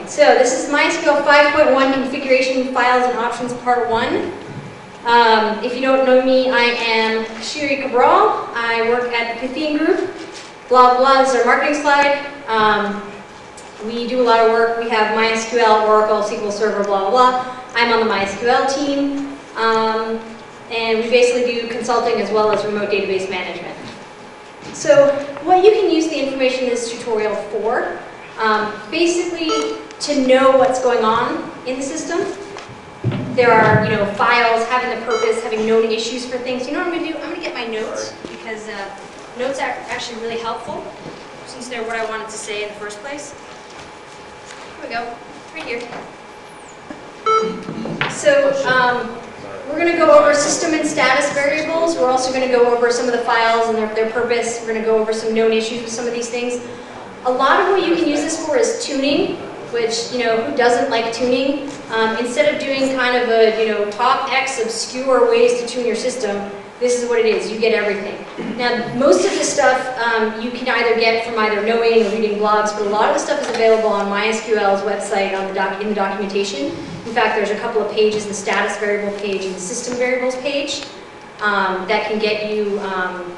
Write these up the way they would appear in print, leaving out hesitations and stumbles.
So this is MySQL 5.1 Configuration Files and Options Part 1. If you don't know me, I am Sheeri Cabral. I work at the Pythian group. Blah, blah, this is our marketing slide. We do a lot of work. We have MySQL, Oracle, SQL Server, blah, blah, blah. I'm on the MySQL team. And we basically do consulting as well as remote database management. So what you can use the information in this tutorial for, basically to know what's going on in the system. There are, files, having the purpose, having known issues for things. You know what I'm going to do? I'm going to get my notes because notes are actually really helpful since they're what I wanted to say in the first place. Here we go, right here. So we're going to go over system and status variables. We're also going to go over some of the files and their purpose. We're going to go over some known issues with some of these things. A lot of what you can use this for is tuning, which, who doesn't like tuning? Instead of doing kind of a, top X obscure ways to tune your system, this is what it is. You get everything. Now, most of this stuff you can either get from either knowing or reading blogs, but a lot of the stuff is available on MySQL's website on in the documentation. In fact, there's a couple of pages, the status variable page and the system variables page, that can get you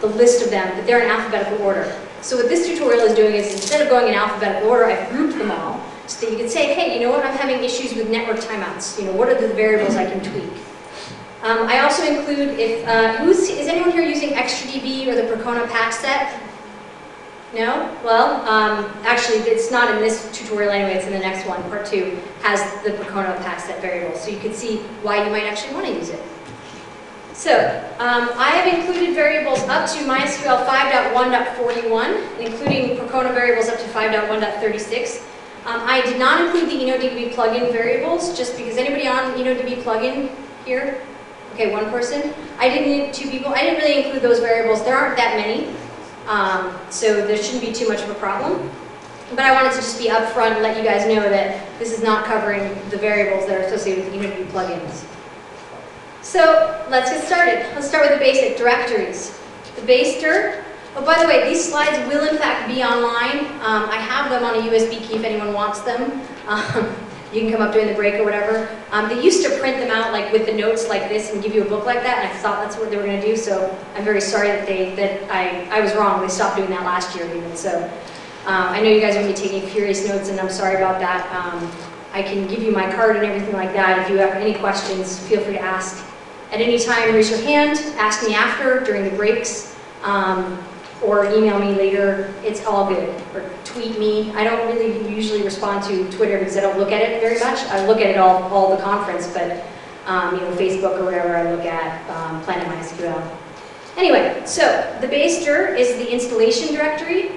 the list of them, but they're in alphabetical order. So what this tutorial is doing is instead of going in alphabetical order, I've grouped them all so that you can say, hey, you know what, I'm having issues with network timeouts. What are the variables I can tweak? I also include, is anyone here using ExtraDB or the Percona pack set? No? Well, actually, it's not in this tutorial anyway, it's in the next one. Part 2 has the Percona pack set variable, so you can see why you might actually want to use it. So, I have included variables up to MySQL 5.1.41, including Percona variables up to 5.1.36. I did not include the INNODB plugin variables, just because anybody on INNODB plugin here? Okay, one person. I didn't, 2 people. I didn't really include those variables. There aren't that many, so there shouldn't be too much of a problem. But I wanted to just be upfront and let you guys know that this is not covering the variables that are associated with the INNODB plugins. So let's get started. Let's start with the basic directories. The base dir. Oh, by the way, these slides will in fact be online. I have them on a USB key if anyone wants them. You can come up during the break or whatever. They used to print them out like with the notes like this and give you a book like that, and I thought that's what they were going to do. So I'm very sorry that I was wrong. They stopped doing that last year even. So I know you guys are going to be taking furious notes, and I'm sorry about that. I can give you my card and everything like that. If you have any questions, feel free to ask. At any time, raise your hand, ask me after, during the breaks, or email me later. It's all good. Or tweet me. I don't really usually respond to Twitter because I don't look at it very much. I look at it all the conference, but Facebook or whatever I look at, Planet MySQL. Anyway, so the base dir is the installation directory.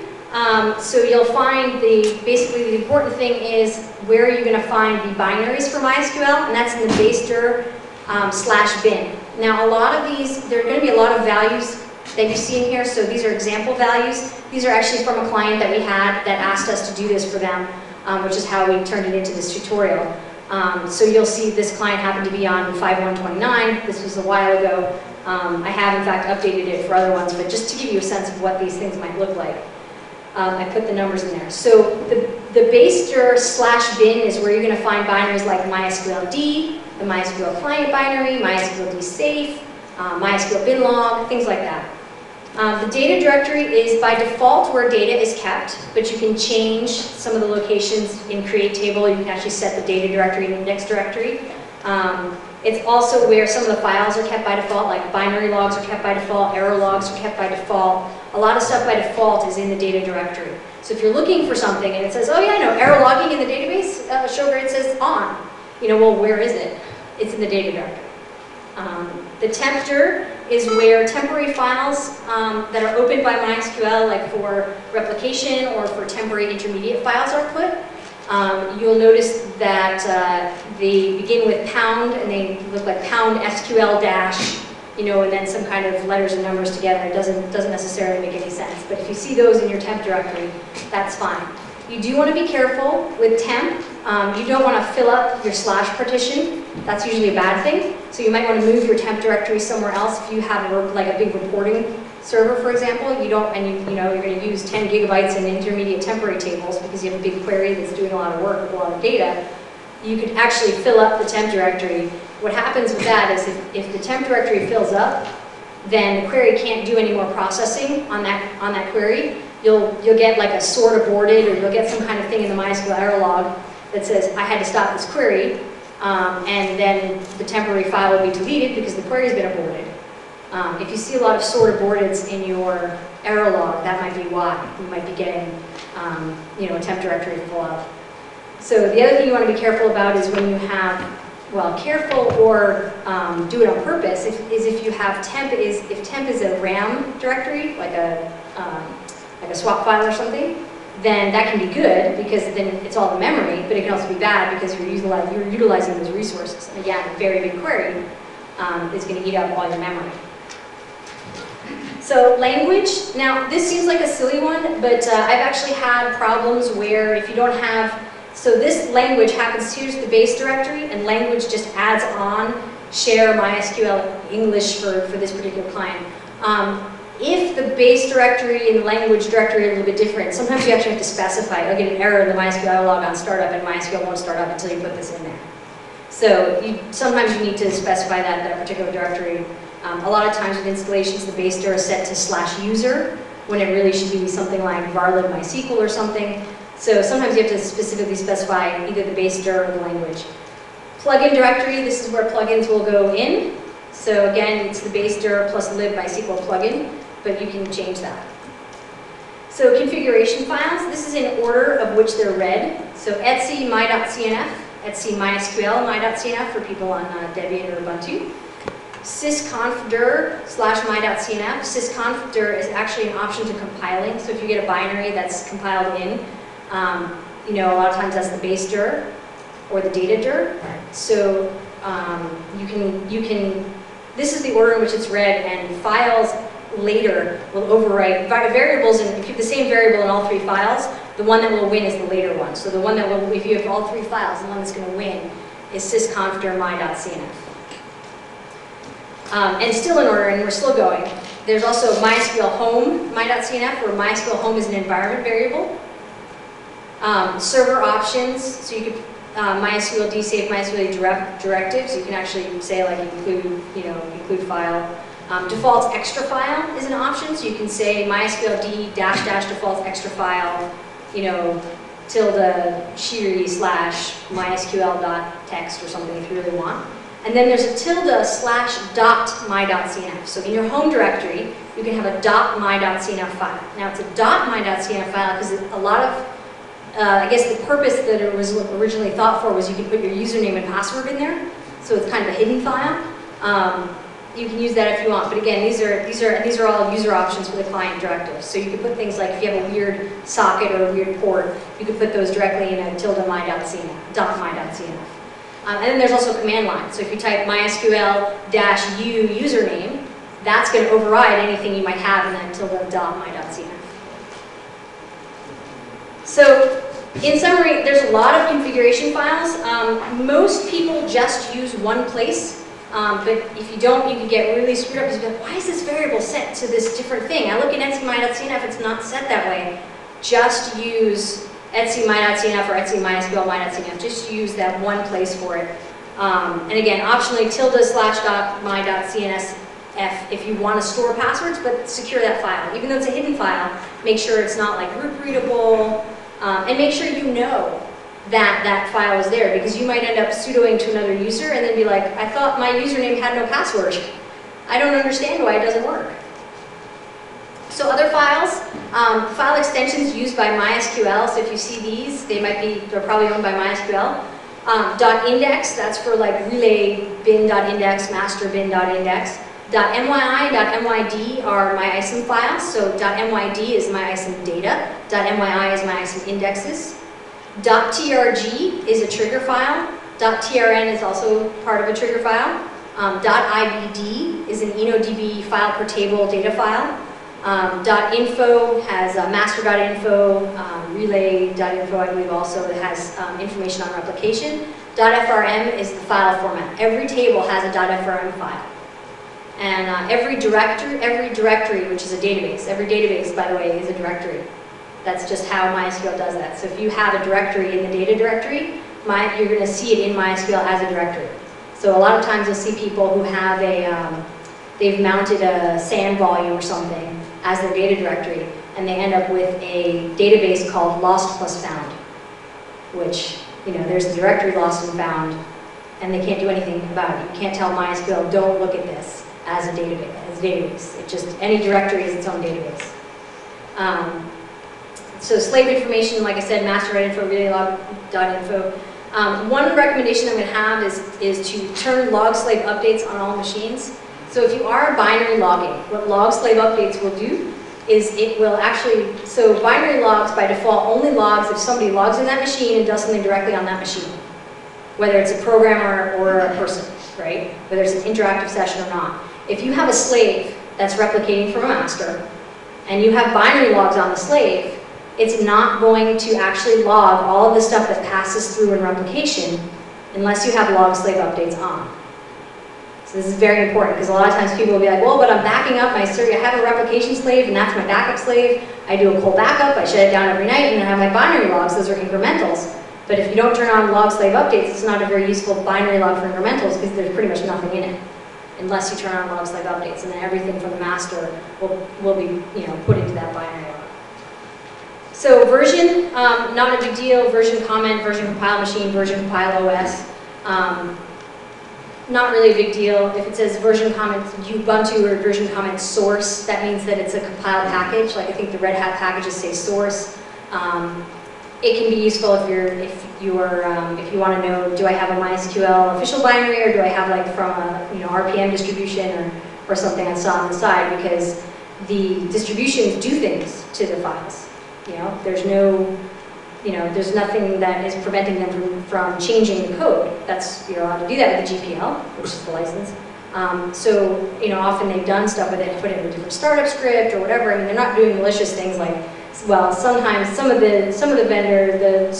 So you'll find basically the important thing is where you're going to find the binaries for MySQL, and that's in the base dir /bin. Now a lot of these, there are going to be a lot of values that you see in here, so these are example values. These are actually from a client that we had that asked us to do this for them, which is how we turned it into this tutorial. So you'll see this client happened to be on 5.1.29. This was a while ago. I have in fact updated it for other ones, but just to give you a sense of what these things might look like. I put the numbers in there. So the base dir /bin is where you're going to find binaries like MySQLD, the MySQL client binary, MySQLD safe, MySQL binlog, things like that. The data directory is by default where data is kept, but you can change some of the locations in create table. You can actually set the data directory and index directory. It's also where some of the files are kept by default, like binary logs are kept by default, error logs are kept by default. A lot of stuff by default is in the data directory. So if you're looking for something and it says, oh yeah, no, error logging in the database, show grade says on. Well, where is it? It's in the data directory. The temp dir is where temporary files that are opened by MySQL, like for replication or for temporary intermediate files are put. You'll notice that they begin with pound, and they look like pound SQL dash, and then some kind of letters and numbers together. It doesn't necessarily make any sense. But if you see those in your temp directory, that's fine. You do want to be careful with temp. You don't want to fill up your slash partition. That's usually a bad thing. So you might want to move your temp directory somewhere else if you have like a big reporting server, for example, you don't, and you know, you're going to use 10 gigabytes in intermediate temporary tables because you have a big query that's doing a lot of work with a lot of data, you could actually fill up the temp directory. What happens with that is if the temp directory fills up, then the query can't do any more processing on that query. You'll get like a sort aborted, or you'll get some kind of thing in the MySQL error log that says, I had to stop this query, and then the temporary file will be deleted because the query's been aborted. If you see a lot of sort aborteds in your error log, that might be why. You might be getting you know, a temp directory full up. So the other thing you want to be careful about is when you have, well, careful or do it on purpose, if you have temp if temp is a RAM directory, like a swap file or something, then that can be good because then it's all the memory, but it can also be bad because you're utilizing those resources. And again, a very big query is going to eat up all your memory. So language, now this seems like a silly one, but I've actually had problems where if you don't have, so this language happens to use the base directory, and language just adds on share MySQL English for this particular client. If the base directory and the language directory are a little bit different, sometimes you actually have to specify. You'll get an error in the MySQL log on startup, and MySQL won't start up until you put this in there. So sometimes you need to specify that particular directory. A lot of times with installations, the base dir is set to /user, when it really should be something like varlib MySQL or something. So sometimes you have to specifically specify either the base dir or the language. Plugin directory, this is where plugins will go in. So again, it's the base dir plus lib MySQL plugin, but you can change that. So configuration files, this is in order of which they're read. So etc my.cnf, etc MySQL my.cnf for people on Debian or Ubuntu. sysconfdir /my.cnf. Sysconfdir is actually an option to compiling. So if you get a binary that's compiled in, you know, a lot of times that's the base dir or the data dir. So you can, this is the order in which it's read, and files later will overwrite variables, and if you have the same variable in all three files, the one that will win is the later one. So the one that will, if you have all three files, the one that's going to win is sysconfdir my.cnf. And still in order, and we're still going, there's also MySQL home my.cnf, where MySQL home is an environment variable. Server options, so you could MySQL D save MySQL directives. You can actually say like include file. Default extra file is an option, so you can say MySQL D -- default extra file, you know, tilde Sheeri / MySQL.txt or something if you really want. And then there's a tilde / .my.cnf. So in your home directory, you can have a .my.cnf file. Now it's a .my.cnf file because a lot of, I guess the purpose that it was originally thought for was you could put your username and password in there. So it's kind of a hidden file. You can use that if you want, but again, these are all user options for the client directives. So you could put things like if you have a weird socket or a weird port, you could put those directly in a tilde my.cnf. And then there's also command line. So if you type MySQL-u username, that's going to override anything you might have in that tilde my.cnf. So in summary, there's a lot of configuration files. Most people just use one place. But if you don't, you can get really screwed up because you're like, why is this variable set to this different thing? I look in etc my.cnf, it's not set that way. Just use etc my.cnf or etc MySQL my.cnf. Just use that one place for it. And again, optionally tilde / my.cnf if you want to store passwords, but secure that file. Even though it's a hidden file, make sure it's not like group readable, and make sure you know that file is there, because you might end up sudoing to another user and then be like, I thought my username had no password. I don't understand why it doesn't work. So other files, file extensions used by MySQL. So if you see these, they're probably owned by MySQL. .index, that's for like relay bin.index, master bin.index. .myi, .myd are MyISAM files. So .myd is MyISAM data. .myi is MyISAM indexes. .trg is a trigger file. .trn is also part of a trigger file. .ibd is an INNODB file per table data file. .info has master.info, relay.info I believe also has information on replication. .frm is the file format. Every table has a .frm file. And every directory, which is a database, every database, by the way, is a directory. That's just how MySQL does that. So if you have a directory in the data directory, you're going to see it in MySQL as a directory. So a lot of times you'll see people who have they've mounted a SAN volume or something as their data directory, and they end up with a database called lost plus found, which, there's a directory lost and found, and they can't do anything about it. You can't tell MySQL, don't look at this as a database. It just, any directory is its own database. So slave information, like I said, master info, relay log.info. One recommendation I'm going to have is to turn log slave updates on all machines. So if you are binary logging, what log slave updates will do is it will actually, so binary logs by default only logs if somebody logs in that machine and does something directly on that machine. Whether it's a programmer or a person, right? Whether it's an interactive session or not. If you have a slave that's replicating from a master, and you have binary logs on the slave, it's not going to actually log all of the stuff that passes through in replication unless you have log slave updates on. So this is very important because a lot of times people will be like, well, but I'm backing up I have a replication slave and that's my backup slave. I do a cold backup, I shut it down every night, and I have my binary logs, those are incrementals. But if you don't turn on log slave updates, it's not a very useful binary log for incrementals because there's pretty much nothing in it unless you turn on log slave updates, and then everything from the master will be put into that binary log. So version, not a big deal. Version comment, version compile machine, version compile OS. Not really a big deal. If it says version comment Ubuntu or version comment source, that means that it's a compiled package. Like I think the Red Hat packages say source. It can be useful if you want to know, do I have a MySQL official binary or do I have like from a RPM distribution or something I saw on the side, because the distributions do things to the files. There's there's nothing that is preventing them from changing the code. You're allowed to do that with the GPL, which is the license. So often they've done stuff with it, put in a different startup script or whatever. I mean, they're not doing malicious things like, well, sometimes some of the vendors, the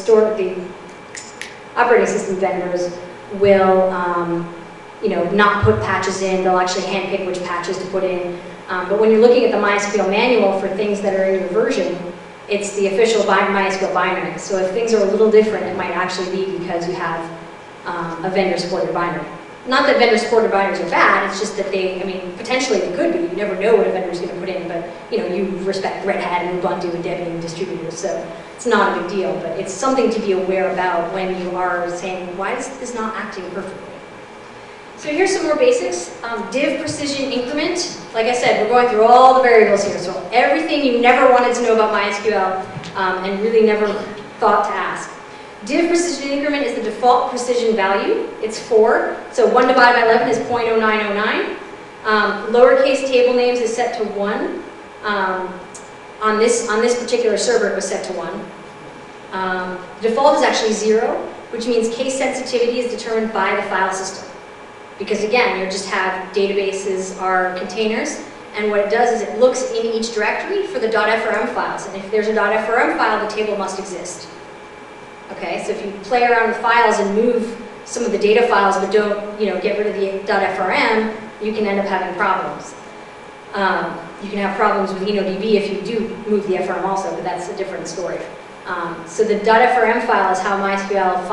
operating system vendors will not put patches in. They'll actually handpick which patches to put in. But when you're looking at the MySQL manual for things that are in your version, it's the official MySQL binary. So if things are a little different, it might actually be because you have a vendor-supported binary. Not that vendor-supported binaries are bad, it's just that potentially they could be. You never know what a vendor's going to put in, but you respect Red Hat and Ubuntu and Debian distributors, so it's not a big deal. But it's something to be aware about when you are saying, why is this not acting perfectly? So here's some more basics. Div precision increment. Like I said, we're going through all the variables here. So everything you never wanted to know about MySQL and really never thought to ask. Div precision increment is the default precision value. It's 4. So 1 divided by 11 is 0.0909. Lowercase table names is set to 1. On this particular server, it was set to 1. Default is actually 0, which means case sensitivity is determined by the file system. Because again, you just have databases are containers, and what it does is it looks in each directory for the .frm files, and if there's a .frm file, the table must exist. Okay, so if you play around with files and move some of the data files but don't get rid of the .frm, you can end up having problems. You can have problems with INNODB if you do move the FRM also, but that's a different story. So the .frm file is how MySQL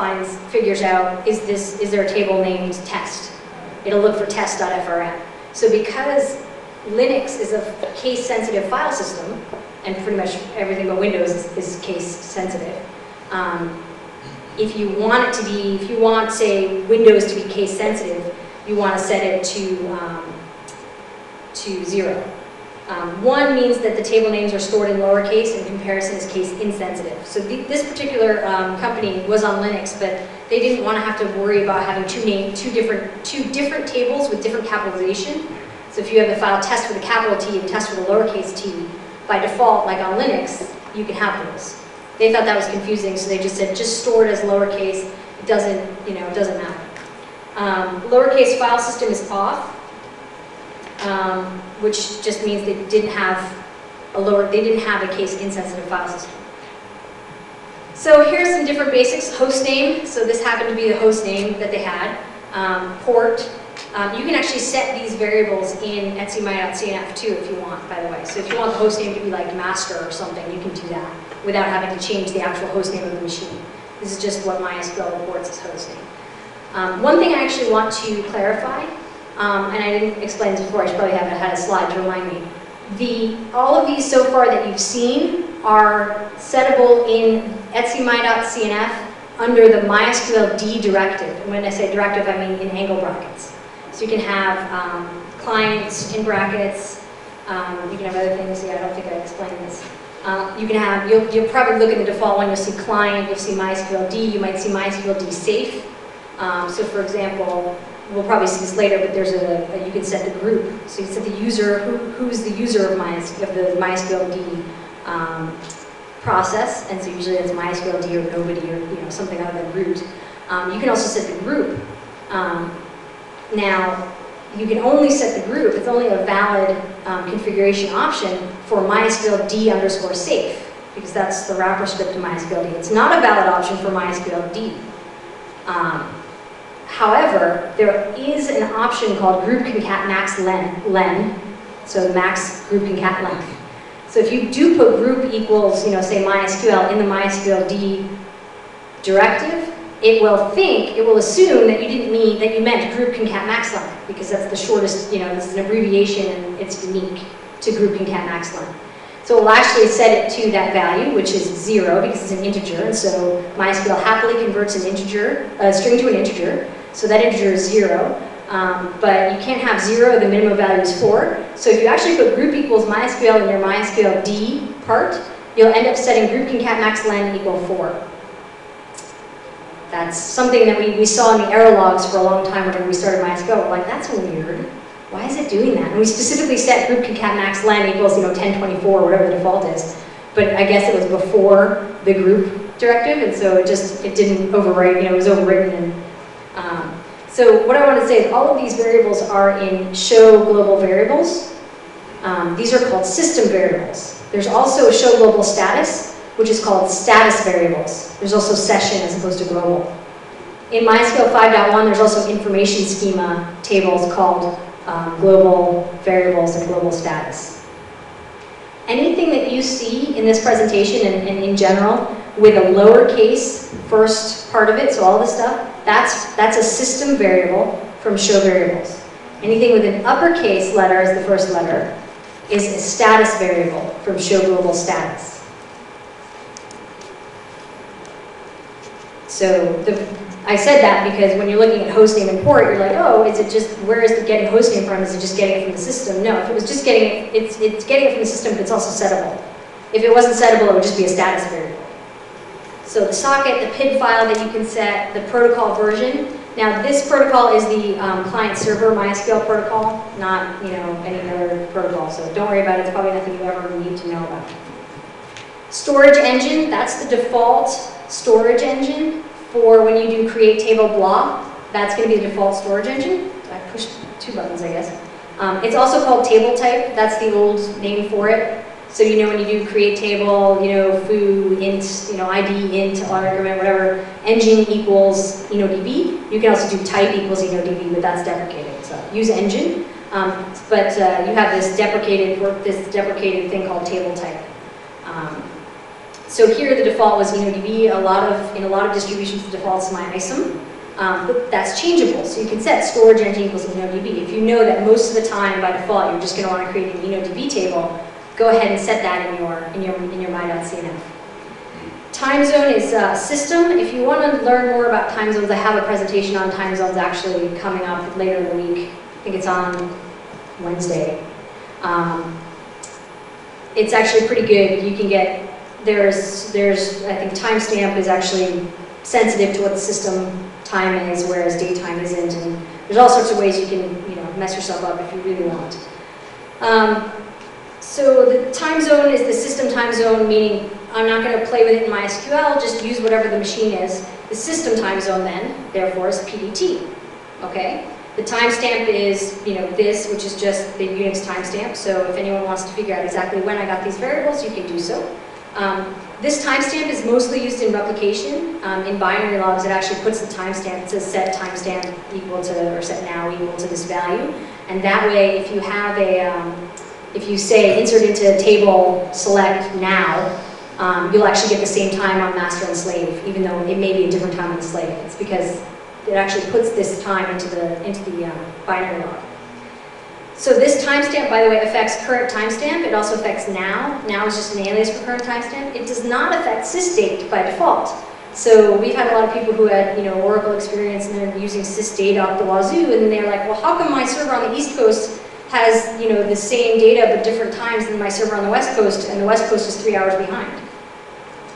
figures out, is there a table named test? It'll look for test.frm. So because Linux is a case-sensitive file system, and pretty much everything but Windows is case-sensitive, if you want, say, Windows to be case-sensitive, you want to set it to 0. 1 means that the table names are stored in lowercase, and comparison is case insensitive. So this particular company was on Linux, but they didn't want to have to worry about having two different tables with different capitalization. So if you have the file test with a capital T and test with a lowercase t, by default, like on Linux, you can have those. They thought that was confusing, so they just said just store it as lowercase. It doesn't, it doesn't matter. Lowercase file system is off. Which just means they didn't have a case insensitive file system. So here's some different basics. Host name. So this happened to be the host name that they had. Port. You can actually set these variables in my.cnf too if you want, by the way. So if you want the host name to be like master or something, you can do that without having to change the actual host name of the machine. This is just what MySQL reports as host name. One thing I actually want to clarify, and I didn't explain this before, I should probably have had a slide to remind me. All of these so far that you've seen are settable in my.cnf under the MySQL D directive. And when I say directive, I mean in angle brackets. So you can have clients in brackets, you can have other things. Yeah, I don't think I explained this. You can have, you'll probably look at the default one, you'll see client, you'll see MySQL D, you might see MySQL D safe. So for example, we'll probably see this later, but there's you can set the group. So you set the user, who's the user of the MySQL D process, and so usually that's MySQL D or nobody or something other than root. You can also set the group. Now, you can only set the group, it's only a valid configuration option for MySQL D _ safe, because that's the wrapper script to MySQL D. It's not a valid option for MySQL D. However, there is an option called group concat max len, so max group concat length. So if you do put group equals, say MySQL in the MySQL D directive, it will assume that you didn't mean, that you meant group concat max length, because that's the shortest, this is an abbreviation and it's unique to group concat max length. So it will actually set it to that value, which is 0, because it's an integer, and so MySQL happily converts an integer, a string to an integer, so that integer is 0. But you can't have 0, the minimum value is 4. So if you actually put group equals MySQL in your MySQL D part, you'll end up setting group concat max len equal 4. That's something that we saw in the error logs for a long time whenever we started MySQL. We're like, that's weird. Why is it doing that? And we specifically set group concat max len equals 1024, whatever the default is. But I guess it was before the group directive, and so it didn't overwrite, it was overwritten. And, so what I want to say is all of these variables are in show global variables. These are called system variables. There's also show global status, which is called status variables. There's also session as opposed to global. In MySQL 5.1, there's also information schema tables called global variables and global status. Anything that you see in this presentation and in general with a lowercase first part of it, so all this stuff, that's a system variable from show variables. Anything with an uppercase letter as the first letter is a status variable from show global status. So I said that because when you're looking at hostname and port, you're like, oh, is it just, where is it getting hostname from? Is it just getting it from the system? No, if it was just getting it, it's getting it from the system, but it's also settable. If it wasn't settable, it would just be a status variable. So the socket, the PID file that you can set, the protocol version. Now this protocol is the client-server MySQL protocol, not any other protocol. So don't worry about it. It's probably nothing you ever need to know about. Storage engine, that's the default storage engine for when you do create table blah. That's going to be the default storage engine. I pushed 2 buttons, I guess. It's also called table type. That's the old name for it. So when you do create table, foo, int, ID, int, argument, whatever, engine equals INNODB. You can also do type equals INNODB, but that's deprecated. So use engine, but you have this deprecated thing called table type. So here the default was INNODB. In a lot of distributions, the default is MyISM. But that's changeable, so you can set storage engine equals INNODB. If you know that most of the time by default you're just going to want to create an INNODB table, go ahead and set that in your my.cnf. Time zone is system. If you want to learn more about time zones, I have a presentation on time zones actually coming up later in the week. I think it's on Wednesday. It's actually pretty good. You can get there's I think timestamp is actually sensitive to what the system time is, whereas datetime isn't, and there's all sorts of ways you can mess yourself up if you really want. So the time zone is the system time zone, meaning I'm not going to play with it in MySQL, just use whatever the machine is. The system time zone then, therefore, is PDT. Okay? The timestamp is, this, which is just the Unix timestamp. So if anyone wants to figure out exactly when I got these variables, you can do so. This timestamp is mostly used in replication. In binary logs, it actually puts the timestamp. It says set timestamp equal to, or set now equal to this value. And that way, if you have a, if you say insert into table select now, you'll actually get the same time on master and slave, even though it may be a different time on the slave. It's because it actually puts this time into the binary log. So this timestamp, by the way, affects current timestamp. It also affects now. Now is just an alias for current timestamp. It does not affect sysdate by default. So we've had a lot of people who had, Oracle experience and they're using sysdate up the wazoo, and they're like, well, how come my server on the East Coast has, the same data but different times than my server on the West Coast, and the West Coast is 3 hours behind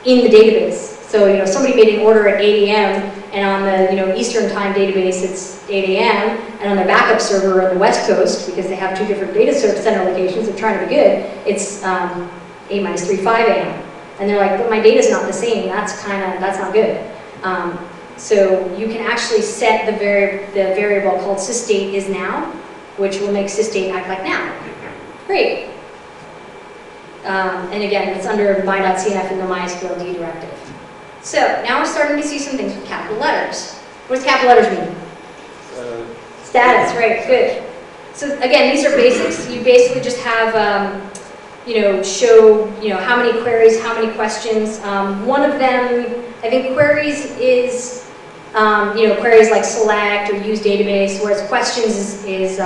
in the database. So, somebody made an order at 8 a.m. and on the, Eastern time database it's 8 a.m. and on their backup server on the West Coast, because they have two different data center locations, they're trying to be good, it's 8 - 5 a.m. And they're like, but my data's not the same, that's not good. So you can actually set the variable called sysdate is now, which will make sysdate act like now. Great. And again, it's under my.cnf in the MySQL D directive. So now we're starting to see some things with capital letters. What does capital letters mean? Status, right, good. So again, these are basics. You basically just have, show, how many queries, how many questions. One of them, I think queries is, queries like select or use database, whereas questions is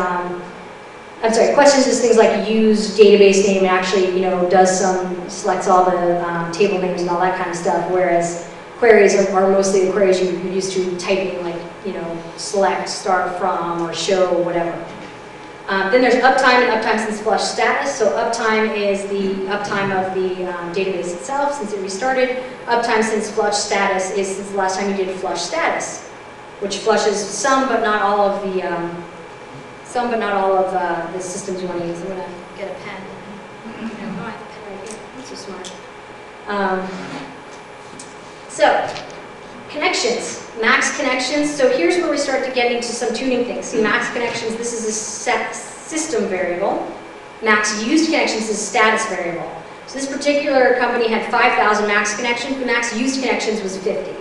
questions is things like use database name and actually, does selects all the table names and all that kind of stuff, whereas queries are mostly the queries you're used to typing, like, select, start from, or show, whatever. Then there's uptime and uptime since flush status. So uptime is the uptime of the database itself since it restarted. Uptime since flush status is since the last time you did flush status, which flushes some but not all of the the systems you want to use. I'm gonna get a pen. I have a pen right here. I'm so smart. So connections. Max connections, so here's where we start to get into some tuning things. See, max connections, this is a set system variable. Max used connections is a status variable. So this particular company had 5,000 max connections, the max used connections was 50.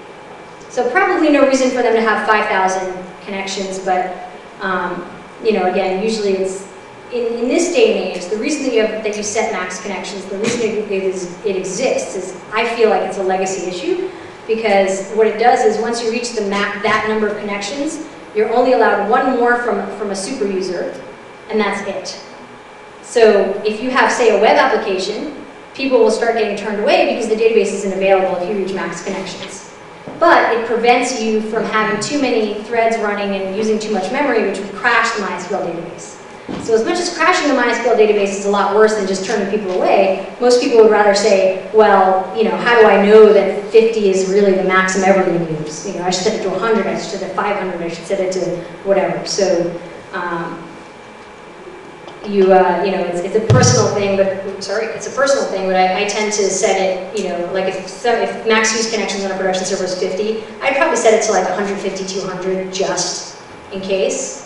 So probably no reason for them to have 5,000 connections, but again, usually it's, in this day and age, the reason that you set max connections, the reason it exists is, I feel like it's a legacy issue. Because what it does is once you reach that number of connections, you're only allowed one more from a super user, and that's it. So if you have, say, a web application, people will start getting turned away because the database isn't available if you reach max connections. But it prevents you from having too many threads running and using too much memory, which would crash the MySQL database. So as much as crashing the MySQL database is a lot worse than just turning people away, most people would rather say, well, how do I know that 50 is really the max I'm ever going to use? I should set it to 100, I should set it to 500, I should set it to whatever. So, it's a personal thing, but, it's a personal thing, but I tend to set it, like if max use connections on a production server is 50, I'd probably set it to like 150, 200 just in case.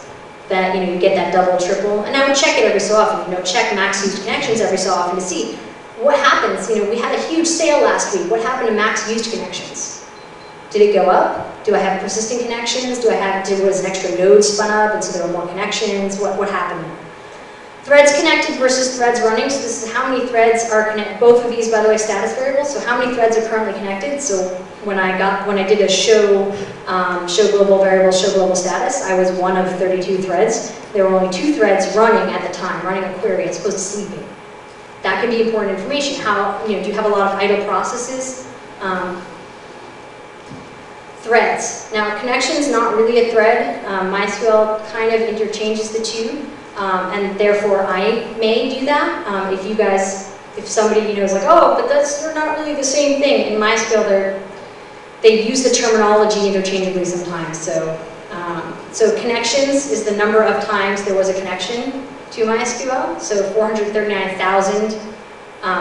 That you get that double, triple, and I would check it every so often. Check max used connections every so often to see what happens. We had a huge sale last week. What happened to max used connections? Did it go up? Do I have persistent connections? Was an extra node spun up, and so there were more connections? What happened there? Threads connected versus threads running. So this is how many threads are connected. Both of these, by the way, status variables. So how many threads are currently connected? So when I did a show global variable, show global status, I was one of 32 threads. There were only 2 threads running at the time, running a query as opposed to sleeping. That can be important information. Do you have a lot of idle processes? Threads. Now, connections not really a thread. MySQL kind of interchanges the two. And therefore I may do that. If somebody is like, oh, but they're not really the same thing. In MySQL, they use the terminology interchangeably sometimes. So connections is the number of times there was a connection to MySQL. So 439,000.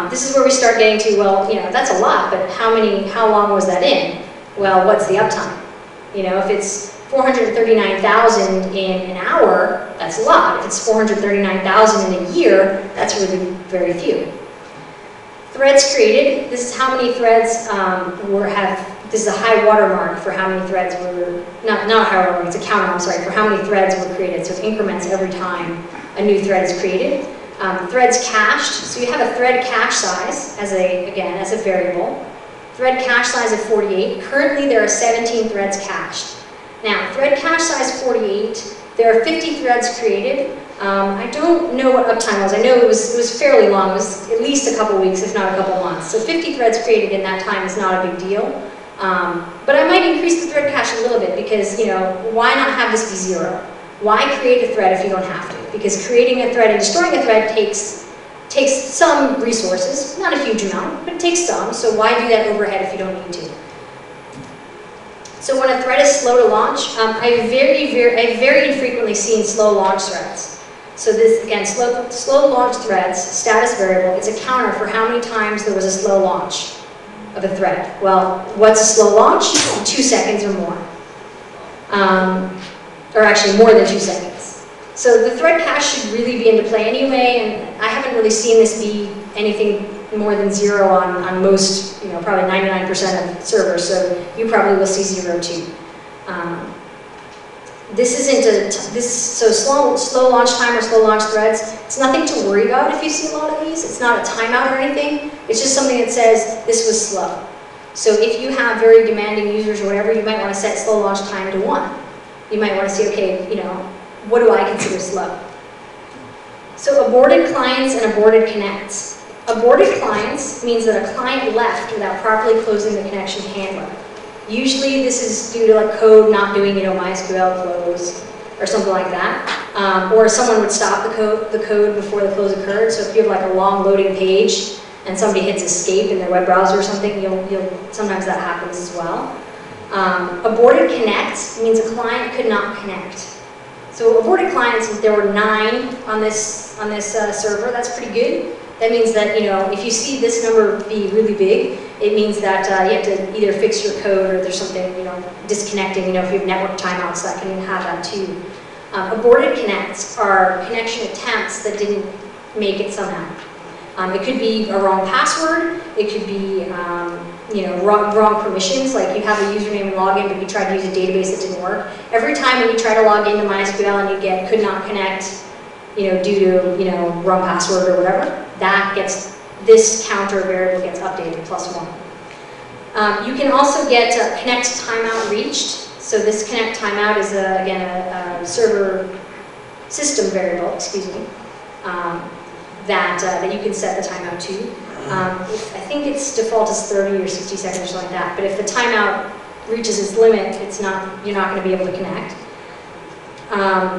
This is where we start getting to, well, that's a lot, but how long was that in? Well, what's the uptime? If it's 439,000 in an hour, that's a lot. If it's 439,000 in a year, that's really very few. Threads created, this is how many threads this is a high watermark for how many threads were, not a high watermark, it's a counter, I'm sorry, for how many threads were created. So it increments every time a new thread is created. Threads cached, so you have a thread cache size as a variable. Thread cache size of 48. Currently there are 17 threads cached. Now, thread cache size 48, there are 50 threads created. I don't know what uptime was. I know it was fairly long. It was at least a couple weeks, if not a couple months. So 50 threads created in that time is not a big deal. But I might increase the thread cache a little bit because, you know, why not have this be 0? Why create a thread if you don't have to? Because creating a thread and destroying a thread takes some resources, not a huge amount, but it takes some. So why do that overhead if you don't need to? So when a thread is slow to launch, I've very infrequently seen slow launch threads. So this, again, slow launch threads, status variable, it's a counter for how many times there was a slow launch of a thread. Well, what's a slow launch? 2 seconds or more. Or actually more than 2 seconds. So the thread cache should really be into play anyway, and I haven't really seen this be anything more than 0 on most, you know, probably 99% of servers, so you probably will see 0 too. So slow launch time or slow launch threads, it's nothing to worry about if you see a lot of these. It's not a timeout or anything. It's just something that says this was slow. So if you have very demanding users or whatever, you might want to set slow launch time to 1. You might want to say, okay, you know, what do I consider slow? So aborted clients and aborted connects. Aborted clients means that a client left without properly closing the connection handler. Usually this is due to like code not doing, you know, MySQL close or something like that. Or someone would stop the code before the close occurred. So if you have like a long loading page and somebody hits escape in their web browser or something, sometimes that happens as well. Aborted connect means a client could not connect. So aborted clients, there were 9 on this server. That's pretty good. That means that, you know, if you see this number be really big, it means that you have to either fix your code or there's something, you know, disconnecting. You know, if you have network timeouts, that can have that too. Aborted connects are connection attempts that didn't make it somehow. It could be a wrong password. It could be, you know, wrong permissions. Like you have a username and login, but you tried to use a database that didn't work. Every time when you try to log into MySQL and you get could not connect, you know, due to, you know, wrong password or whatever, this counter variable gets updated +1. You can also get connect timeout reached. So this connect timeout is again a server system variable, excuse me, that you can set the timeout to. I think its default is 30 or 60 seconds or something like that. But if the timeout reaches its limit, you're not going to be able to connect.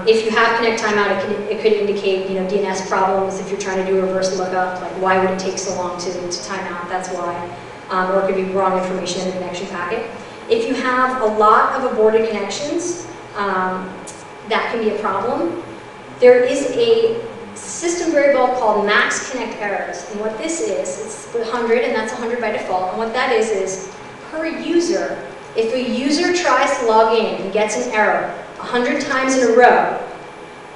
If you have connect timeout, it could indicate, you know, DNS problems. If you're trying to do a reverse lookup, like why would it take so long to time out? That's why. Or it could be wrong information in the connection packet. If you have a lot of aborted connections, that can be a problem. There is a system variable called max connect errors, and what this is, it's 100, and that's 100 by default. And what that is per user. If a user tries to log in and gets an error 100 times in a row,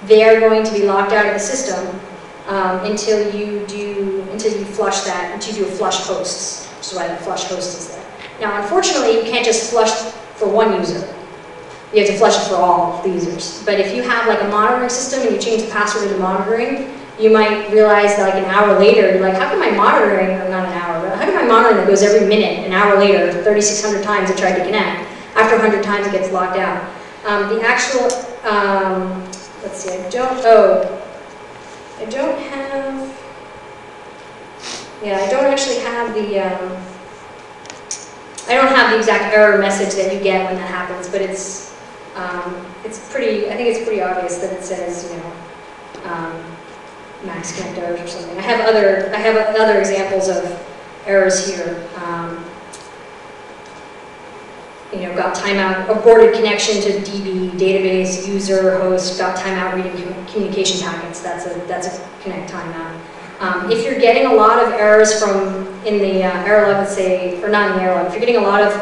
they are going to be locked out of the system until you flush that, until you do a flush hosts, which is why the flush host is there. Now, unfortunately, you can't just flush for one user. You have to flush it for all the users. But if you have like a monitoring system and you change the password to monitoring, you might realize that like an hour later, you're like, how come my monitoring, or not an hour, but how come my monitoring that goes every minute, an hour later, 3,600 times it tried to connect, after 100 times it gets locked out. The actual, let's see, I don't actually have the, I don't have the exact error message that you get when that happens, but it's pretty, I think it's pretty obvious that it says, you know, max connect errors or something. I have other examples of errors here. You know, got timeout, aborted connection to DB, database, user, host, got timeout reading communication packets. That's a connect timeout. If you're getting a lot of errors in the error log, let's say, or not in the error log, if you're getting a lot of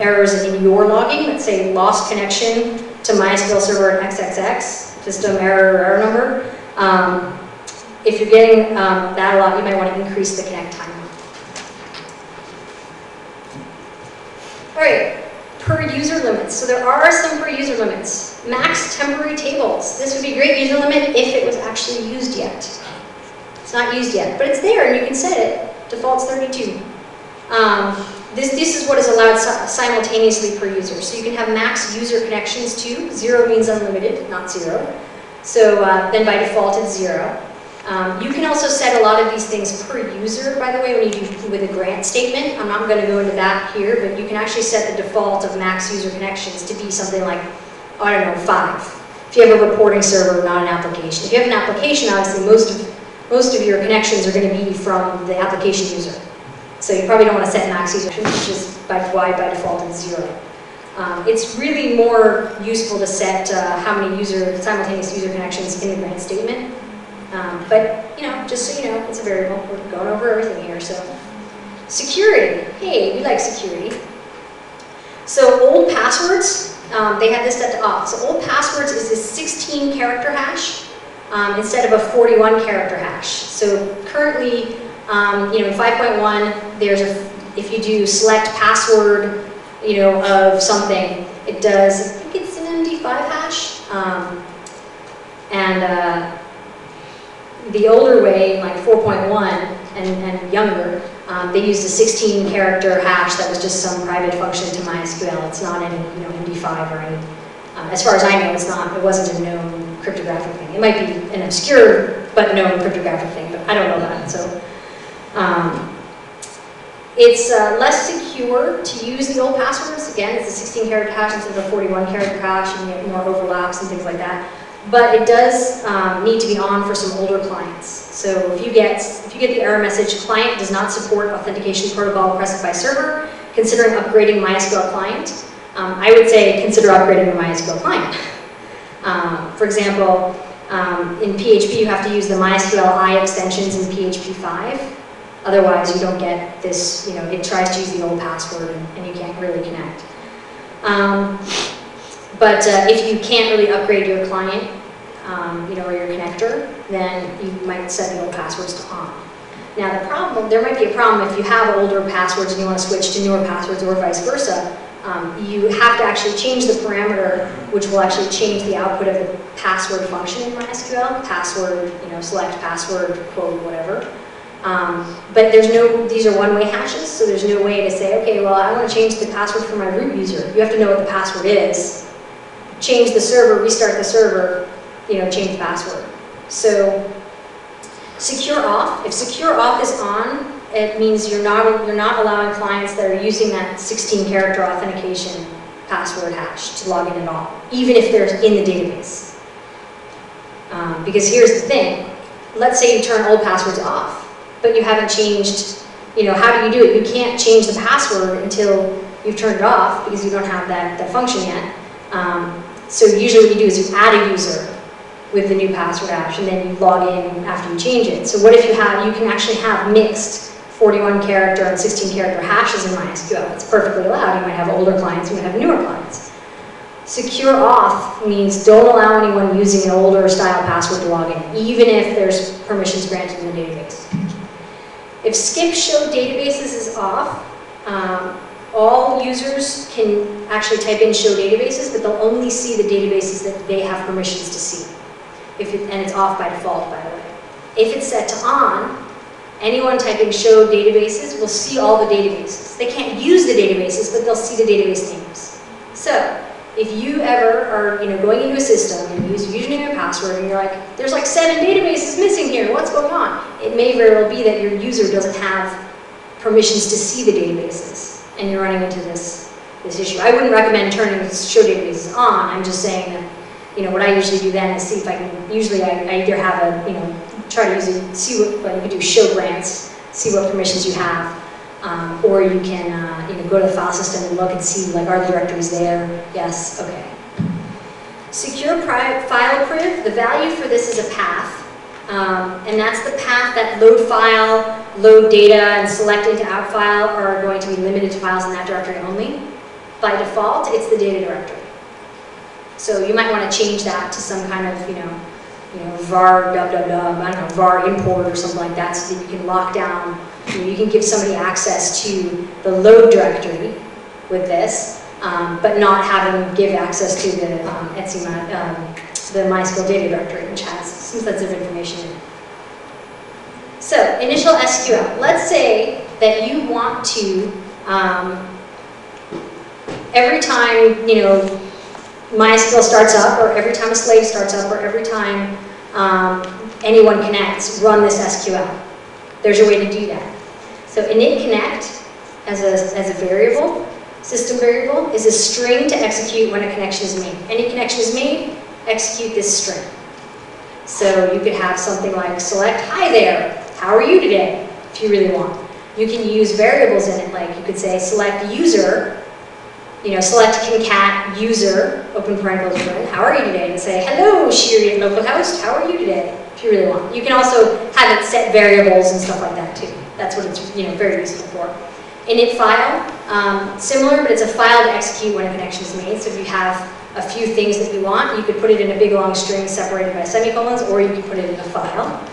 errors in your logging, let's say lost connection to MySQL server at XXX, system error number, if you're getting that a lot, you might want to increase the connect timeout. right, per user limits. So there are some per user limits. Max temporary tables. This would be a great user limit if it was actually used yet. It's not used yet, but it's there and you can set it. Default's 32. This is what is allowed simultaneously per user. So you can have max user connections too. 0 means unlimited, not 0. So then by default it's 0. You can also set a lot of these things per user, by the way, when you do with a grant statement. I'm not going to go into that here, but you can actually set the default of max user connections to be something like, I don't know, 5. If you have a reporting server, not an application. If you have an application, obviously most of your connections are going to be from the application user. So you probably don't want to set max user connections, which is by default is 0. It's really more useful to set how many simultaneous user connections in the grant statement. But, you know, just so you know, it's a variable. We're going over everything here. So, security. Hey, we like security. So, old passwords, they have this set to off. So, old passwords is this 16-character hash instead of a 41-character hash. So, currently, you know, in 5.1, there's if you do select password, you know, of something, it does, I think it's an MD5 hash. The older way, like 4.1 and younger, they used a 16-character hash that was just some private function to MySQL. It's not any, you know, MD5 or any. As far as I know, it's not. It wasn't a known cryptographic thing. It might be an obscure but known cryptographic thing, but I don't know that. So it's less secure to use the old passwords. Again, it's a 16-character hash instead of a 41-character hash, and you get more overlaps and things like that. But it does need to be on for some older clients. So if you get the error message, client does not support authentication protocol requested by server, considering upgrading MySQL client, I would say consider upgrading the MySQL client. For example, in PHP you have to use the MySQL I extensions in PHP 5. Otherwise you don't get this, you know, it tries to use the old password and you can't really connect. But if you can't really upgrade your client, you know, or your connector, then you might set the old passwords to on. Now the problem, there might be a problem if you have older passwords and you want to switch to newer passwords or vice versa. You have to actually change the parameter, which will actually change the output of the password function in MySQL. Password, you know, select password, quote, whatever. But there's no, these are one-way hashes, so there's no way to say, okay, well, I want to change the password for my root user. You have to know what the password is. Change the server, restart the server, you know, change the password. So, secure auth. If secure auth is on, it means you're not allowing clients that are using that 16-character authentication password hash to log in at all, even if they're in the database. Because here's the thing. Let's say you turn old passwords off, but you haven't changed, you know, how do you do it? You can't change the password until you've turned it off because you don't have that function yet. So usually what you do is you add a user with the new password hash and then you log in after you change it. So what if you can actually have mixed 41-character and 16-character hashes in MySQL? It's perfectly allowed. You might have older clients, you might have newer clients. Secure auth means don't allow anyone using an older style password to log in, even if there's permissions granted in the database. If skip show databases is off, all users can actually type in show databases, but they'll only see the databases that they have permissions to see. And it's off by default, by the way. If it's set to on, anyone typing show databases will see all the databases. They can't use the databases, but they'll see the database names. So, if you ever are, you know, going into a system and you use username and password and you're like, there's like 7 databases missing here, what's going on? It may very well be that your user doesn't have permissions to see the databases and you're running into this issue. I wouldn't recommend turning show databases on. I'm just saying that, you know, what I usually do then is see if I can, usually I either have a, you know, try to use it, see what, like you can do show grants, see what permissions you have, or you can, you know, go to the file system and look and see, like, are the directories there? Yes, okay. Secure file priv, the value for this is a path, and that's the path that load file, load data, and select into out file are going to be limited to files in that directory only. By default, it's the data directory. So you might want to change that to some kind of, you know, var I don't know, var import or something like that, so that you can lock down, you can give somebody access to the load directory, with this, but not have them give access to the the MySQL data directory, which has some sets of information in it. So, initial SQL. Let's say that you want to, every time, you know, MySQL starts up, or every time a slave starts up, or every time anyone connects, run this SQL. There's a way to do that. So init connect as a variable, system variable, is a string to execute when a connection is made. Any connection is made, execute this string. So you could have something like select, hi there, how are you today, if you really want. You can use variables in it, like you could say select user, you know, select concat user, open parentheses, how are you today? And say, hello, Sheeri at localhost, how are you today? If you really want. You can also have it set variables and stuff like that too. That's what it's, you know, very useful for. Init file, similar, but it's a file to execute when a connection is made. So if you have a few things that you want, you could put it in a big long string separated by semicolons, or you could put it in a file.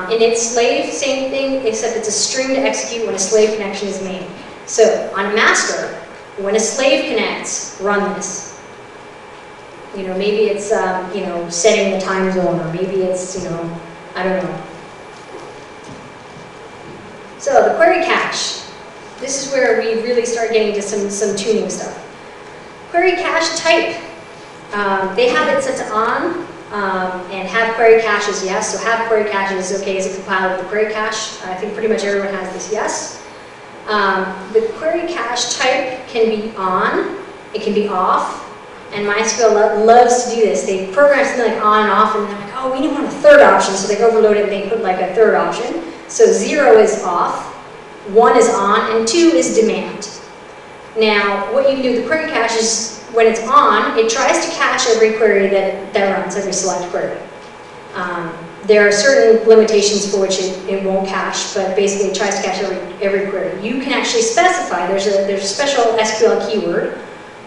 Init slave, same thing, except it's a string to execute when a slave connection is made. So on master, when a slave connects, run this. You know, maybe it's, you know, setting the time zone, or maybe it's, you know, I don't know. So the query cache. This is where we really start getting to some tuning stuff. Query cache type. They have it set to on, and have query cache is yes. So have query cache is okay as a compiler of the query cache. I think pretty much everyone has this yes. The query cache type can be on, it can be off, and MySQL loves to do this. They program something like on and off, and they're like, oh, we want a third option, so they overload it and they put like a third option. So 0 is off, 1 is on, and 2 is demand. Now, what you can do with the query cache is, when it's on, it tries to cache every query that runs, every select query. There are certain limitations for which it won't cache, but basically it tries to cache every query. You can actually specify, there's a special SQL keyword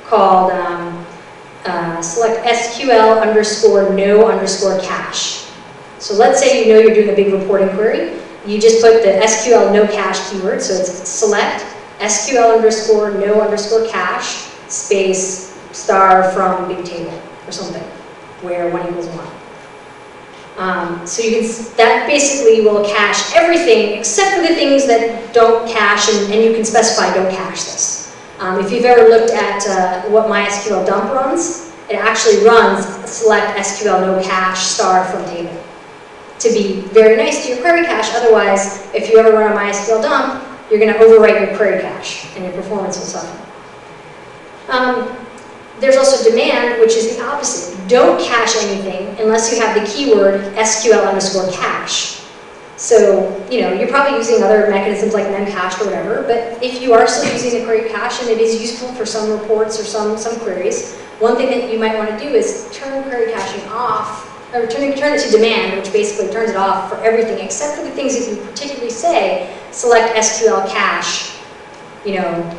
called select SQL _ no _ cache. So let's say you know you're doing a big reporting query. You just put the SQL no cache keyword, so it's select SQL _ no _ cache space star from big table or something, where 1 = 1. So you can, that basically will cache everything except for the things that don't cache, and you can specify don't cache this. If you've ever looked at what MySQL dump runs, it actually runs select SQL no cache star from table to be very nice to your query cache. Otherwise, if you ever run a MySQL dump, you're going to overwrite your query cache and your performance will suffer. There's also demand, which is the opposite. Don't cache anything unless you have the keyword SQL _ cache. So, you know, you're probably using other mechanisms like memcached or whatever, but if you are still using the query cache and it is useful for some reports or some queries, one thing that you might want to do is turn query caching off, or turn it to demand, which basically turns it off for everything except for the things that you particularly say, select SQL cache, you know,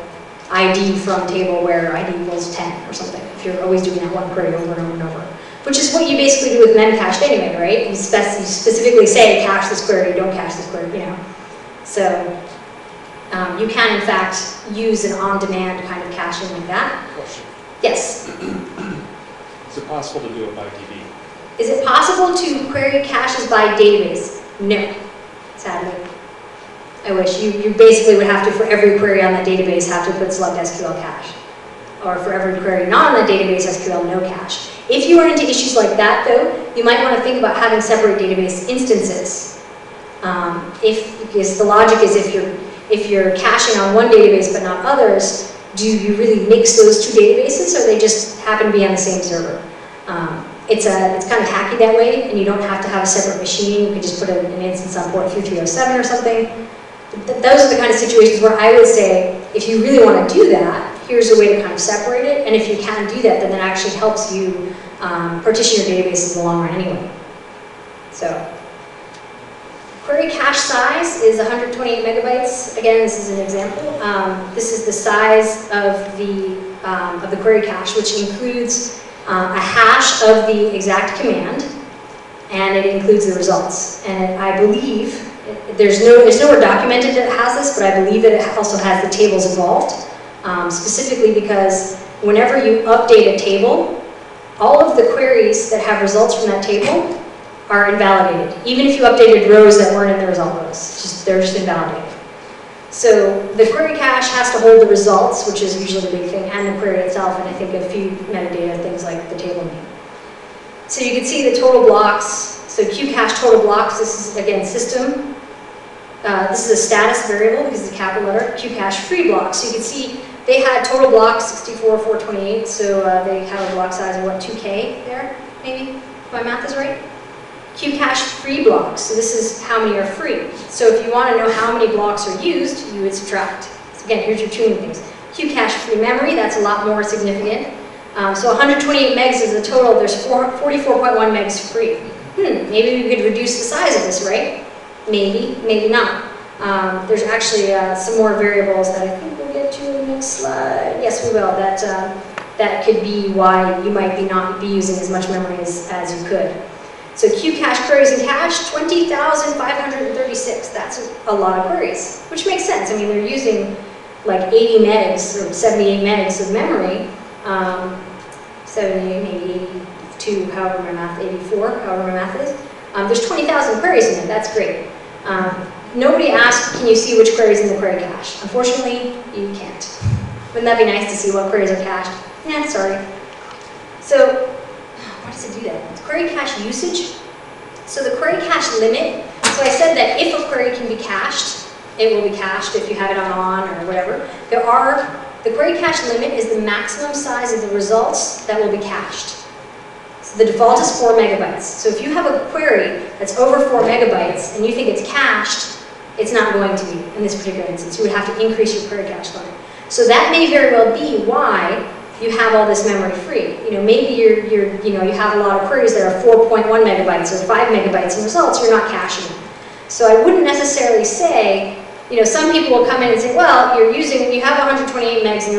ID from table where ID = 10 or something, if you're always doing that one query over and over and over. Which is what you basically do with memcached anyway, right? You specifically say cache this query, don't cache this query, you know. So you can in fact use an on-demand kind of caching like that. Question. Yes? Is it possible to do it by DB? Is it possible to query caches by database? No, sadly. I wish. You basically would have to, for every query on that database, have to put select SQL cache. Or for every query not on that database, SQL no cache. If you run into issues like that, though, you might want to think about having separate database instances. Because the logic is if you're caching on one database but not others, do you really mix those two databases, or they just happen to be on the same server? It's kind of hacky that way, and you don't have to have a separate machine. You can just put an instance on port 3307 or something. Those are the kind of situations where I would say, if you really want to do that, here's a way to kind of separate it, and if you can do that, then that actually helps you partition your databases in the long run anyway. So, query cache size is 128 megabytes. Again, this is an example. This is the size of the query cache, which includes a hash of the exact command, and it includes the results. And I believe, it's nowhere documented that it has this, but I believe that it also has the tables involved. specifically because whenever you update a table, all of the queries that have results from that table are invalidated, even if you updated rows that weren't in the result rows. They're just invalidated. So the query cache has to hold the results, which is usually the big thing, and the query itself, and I think a few metadata, things like the table name. So you can see the total blocks. So qcache total blocks, this is again system. This is a status variable because it's a capital letter. Qcache free blocks. So you can see they had total blocks 64,428, so they have a block size of what, 2K there, maybe, if my math is right? Qcache free blocks, so this is how many are free. So if you want to know how many blocks are used, you would subtract. So again, here's your tuning things. Qcache free memory, that's a lot more significant. So 128 megs is the total, there's 44.1 megs free. Maybe we could reduce the size of this, right? Maybe, maybe not. There's actually some more variables that I think we'll get to in the next slide. Yes, we will. That could be why you might not be using as much memory as you could. So qcache queries in cache, 20,536. That's a lot of queries, which makes sense. I mean, they're using like 80 megs or 78 megs of memory. 78, maybe 82, however my math, 84, however my math is. There's 20,000 queries in it. That's great. Nobody asked, can you see which queries in the query cache? Unfortunately, you can't. Wouldn't that be nice to see what queries are cached? Yeah, sorry. So, why does it do that? Query cache usage. So the query cache limit, so I said that if a query can be cached, it will be cached if you have it on or whatever. The query cache limit is the maximum size of the results that will be cached. So the default is 4 megabytes. So if you have a query that's over 4 megabytes and you think it's cached, it's not going to be in this particular instance. You would have to increase your query cache limit. So that may very well be why you have all this memory free. You know, maybe you have a lot of queries that are 4.1 megabytes or 5 megabytes in results, you're not caching them. So I wouldn't necessarily say, you know, some people will come in and say, well, you have 128 megs and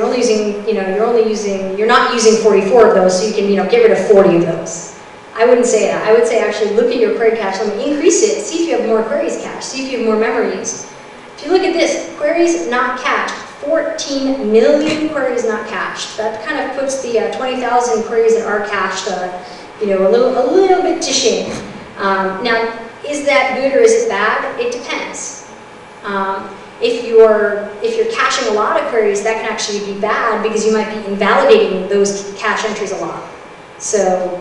you're not using 44 of those, so you can, get rid of 40 of those. I wouldn't say that. I would say actually look at your query cache limit, increase it, see if you have more queries cached, see if you have more memory used. If you look at this, queries not cached, 14 million queries not cached. That kind of puts the 20,000 queries that are cached, a little bit to shame. Now, is that good or is it bad? It depends. If you're caching a lot of queries, that can actually be bad because you might be invalidating those cache entries a lot. So,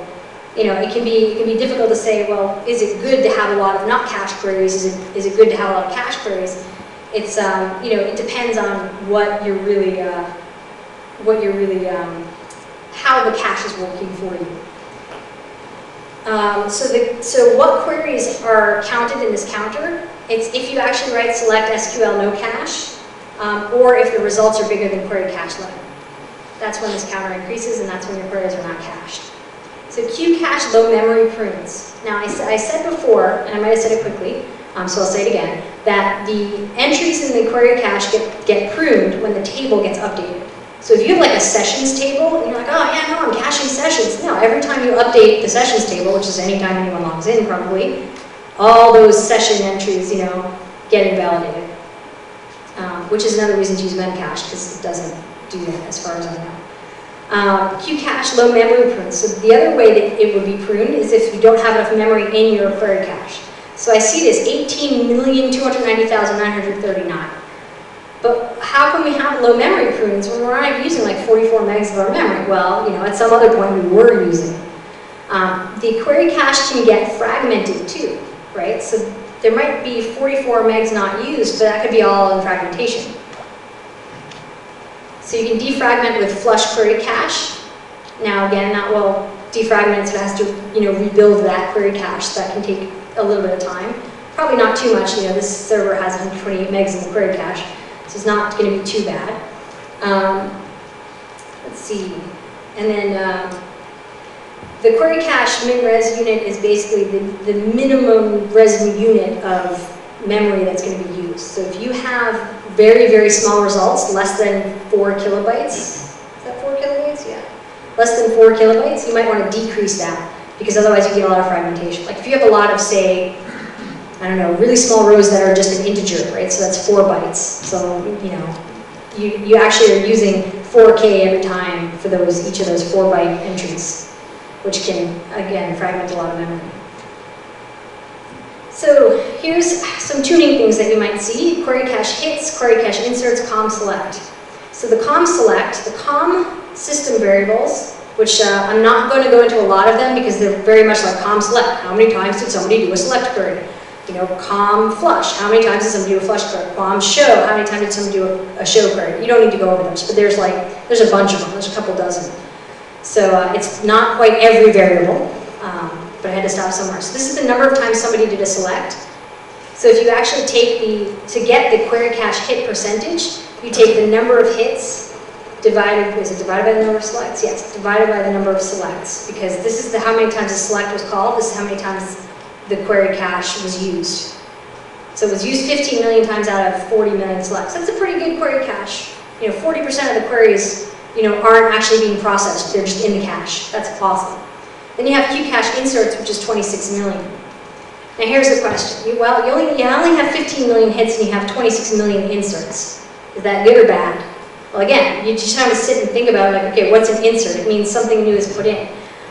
it can be difficult to say, well, is it good to have a lot of not cached queries? Is it good to have a lot of cached queries? It's it depends on what you're really how the cache is working for you. So what queries are counted in this counter? It's if you actually write select SQL no cache, or if the results are bigger than query cache limit. That's when this counter increases, and that's when your queries are not cached. So qcache low memory prunes. Now I said before, and I might have said it quickly, so I'll say it again, that the entries in the query cache get pruned when the table gets updated. So if you have like a sessions table, and you're like, oh yeah, no, I'm caching sessions. No, every time you update the sessions table, which is any time anyone logs in probably, all those session entries, get invalidated. Which is another reason to use memcache, because it doesn't do that as far as I know. Qcache low memory prunes. So the other way that it would be pruned is if you don't have enough memory in your query cache. So I see this 18,290,939. But how can we have low memory prunes when we're not using like 44 megs of our memory? Well, at some other point we were using. The query cache can get fragmented too, right? So there might be 44 megs not used, but that could be all in fragmentation. So you can defragment with flush query cache. Now again, that will defragment, so it has to rebuild that query cache. So that can take a little bit of time. Probably not too much. This server has 128 megs in the query cache, so it's not going to be too bad. Let's see. And then the query cache min-res unit is basically the minimum res unit of memory that's going to be used. So if you have very, very small results, less than 4 kilobytes, is that 4 kilobytes? Yeah. Less than 4 kilobytes, you might want to decrease that, because otherwise you get a lot of fragmentation. Like if you have a lot of, say, I don't know, really small rows that are just an integer, right? So that's 4 bytes. So, you actually are using 4K every time for each of those 4-byte entries, which can, again, fragment a lot of memory. So here's some tuning things that you might see. Query cache hits, query cache inserts, com select. So the com select, the com system variables, which I'm not going to go into a lot of them because they're very much like com select. How many times did somebody do a select query? You know, com flush. How many times did somebody do a flush query? Com show. How many times did somebody do a show query? You don't need to go over those, but there's a bunch of them. There's a couple dozen. So it's not quite every variable, but I had to stop somewhere. So this is the number of times somebody did a select. So if you actually take to get the query cache hit percentage, you take the number of hits divided, is it divided by the number of selects? Yes, divided by the number of selects, because this is how many times a select was called, this is how many times the query cache was used. So it was used 15 million times out of 40 million selects. That's a pretty good query cache. You know, 40% of the queries, you know, aren't actually being processed, they're just in the cache. That's awesome. Then you have Q-cache inserts, which is 26 million. Now here's the question. You only have 15 million hits and you have 26 million inserts. Is that good or bad? Well, again, you just have to sit and think about, like, okay, what's an insert? It means something new is put in.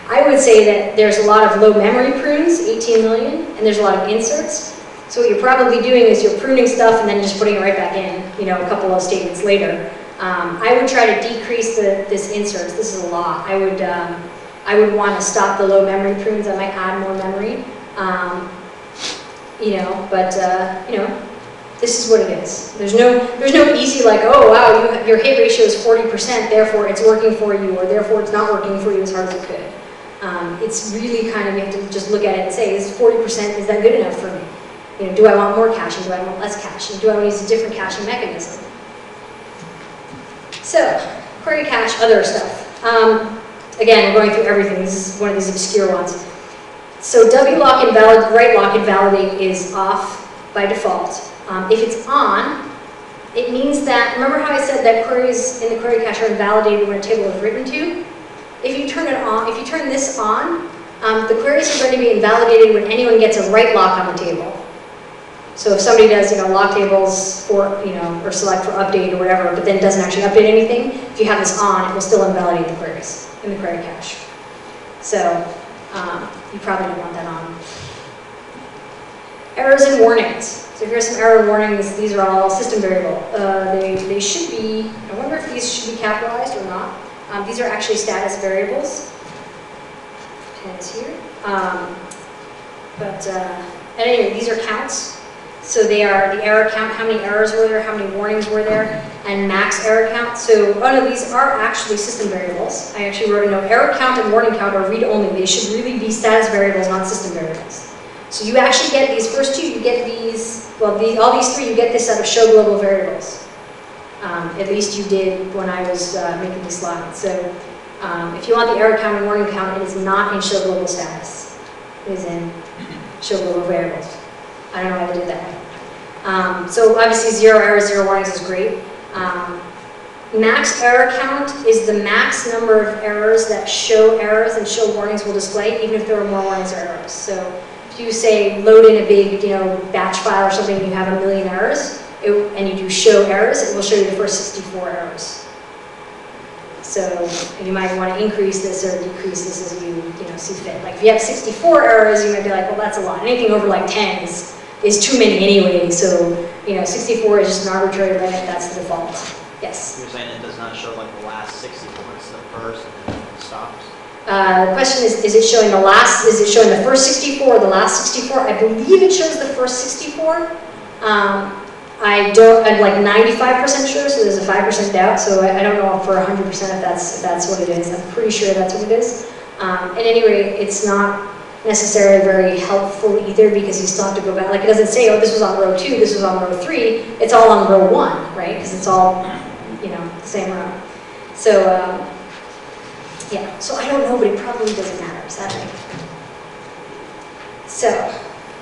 I would say that there's a lot of low memory prunes, 18 million, and there's a lot of inserts. So what you're probably doing is you're pruning stuff and then just putting it right back in, you know, a couple of statements later. I would try to decrease this inserts. This is a lot. I would want to stop the low memory prunes. I might add more memory. You know, but you know, this is what it is. There's no easy like, oh wow, your hit ratio is 40%, therefore it's working for you, or therefore it's not working for you as hard as it could. It's really kind of, you have to just look at it and say, is 40%, is that good enough for me? You know, do I want more caching? Do I want less caching? Do I want to use a different caching mechanism? So, query cache, other stuff. Again, we're going through everything. This is one of these obscure ones. So wlock invalid, write lock invalidate is off by default. If it's on, it means that, remember how I said that queries in the query cache are invalidated when a table is written to? If you turn it on, if you turn this on, the queries are going to be invalidated when anyone gets a write lock on the table. So if somebody does, you know, lock tables for, you know, or select for update or whatever, but then doesn't actually update anything, if you have this on, it will still invalidate the queries in the query cache. So you probably don't want that on. Errors and warnings. So here's some error warnings. These are all system variable. They should be, I wonder if these should be capitalized or not. These are actually status variables. It's here. At any rate, these are counts. So they are the error count, how many errors were there, how many warnings were there, and max error count. So these are actually system variables. I actually wrote a note, error count and warning count are read-only. They should really be status variables, not system variables. So you actually get these first two, you get these, well, all these three, you get this out of show global variables. At least you did when I was making these slides. So if you want the error count and warning count, it is not in show global status. It is in show global variables. I don't know why I did that. So obviously 0 errors, 0 warnings is great. Max error count is the max number of errors that show errors and show warnings will display, even if there are more warnings or errors. So if you say load in a big, you know, batch file or something, and you have 1 million errors, and you do show errors, it will show you the first 64 errors. So you might want to increase this or decrease this as you see fit. Like if you have 64 errors, you might be like, well, that's a lot. Anything over like 10 is too many anyway. So 64 is just an arbitrary limit. That's the default. Yes. You're saying it does not show like the last 64. It's the first and then it stops. The question is it showing the last? Is it showing the first 64 or the last 64? I believe it shows the first 64. I'm like 95% sure, so there's a 5% doubt, so I don't know for 100% if that's what it is. I'm pretty sure that's what it is. At any rate, it's not necessarily very helpful either because you still have to go back. Like it doesn't say, oh, this was on row 2, this was on row 3. It's all on row 1, right? Because it's all, the same row. So, yeah. So I don't know, but it probably doesn't matter. Is that right? So,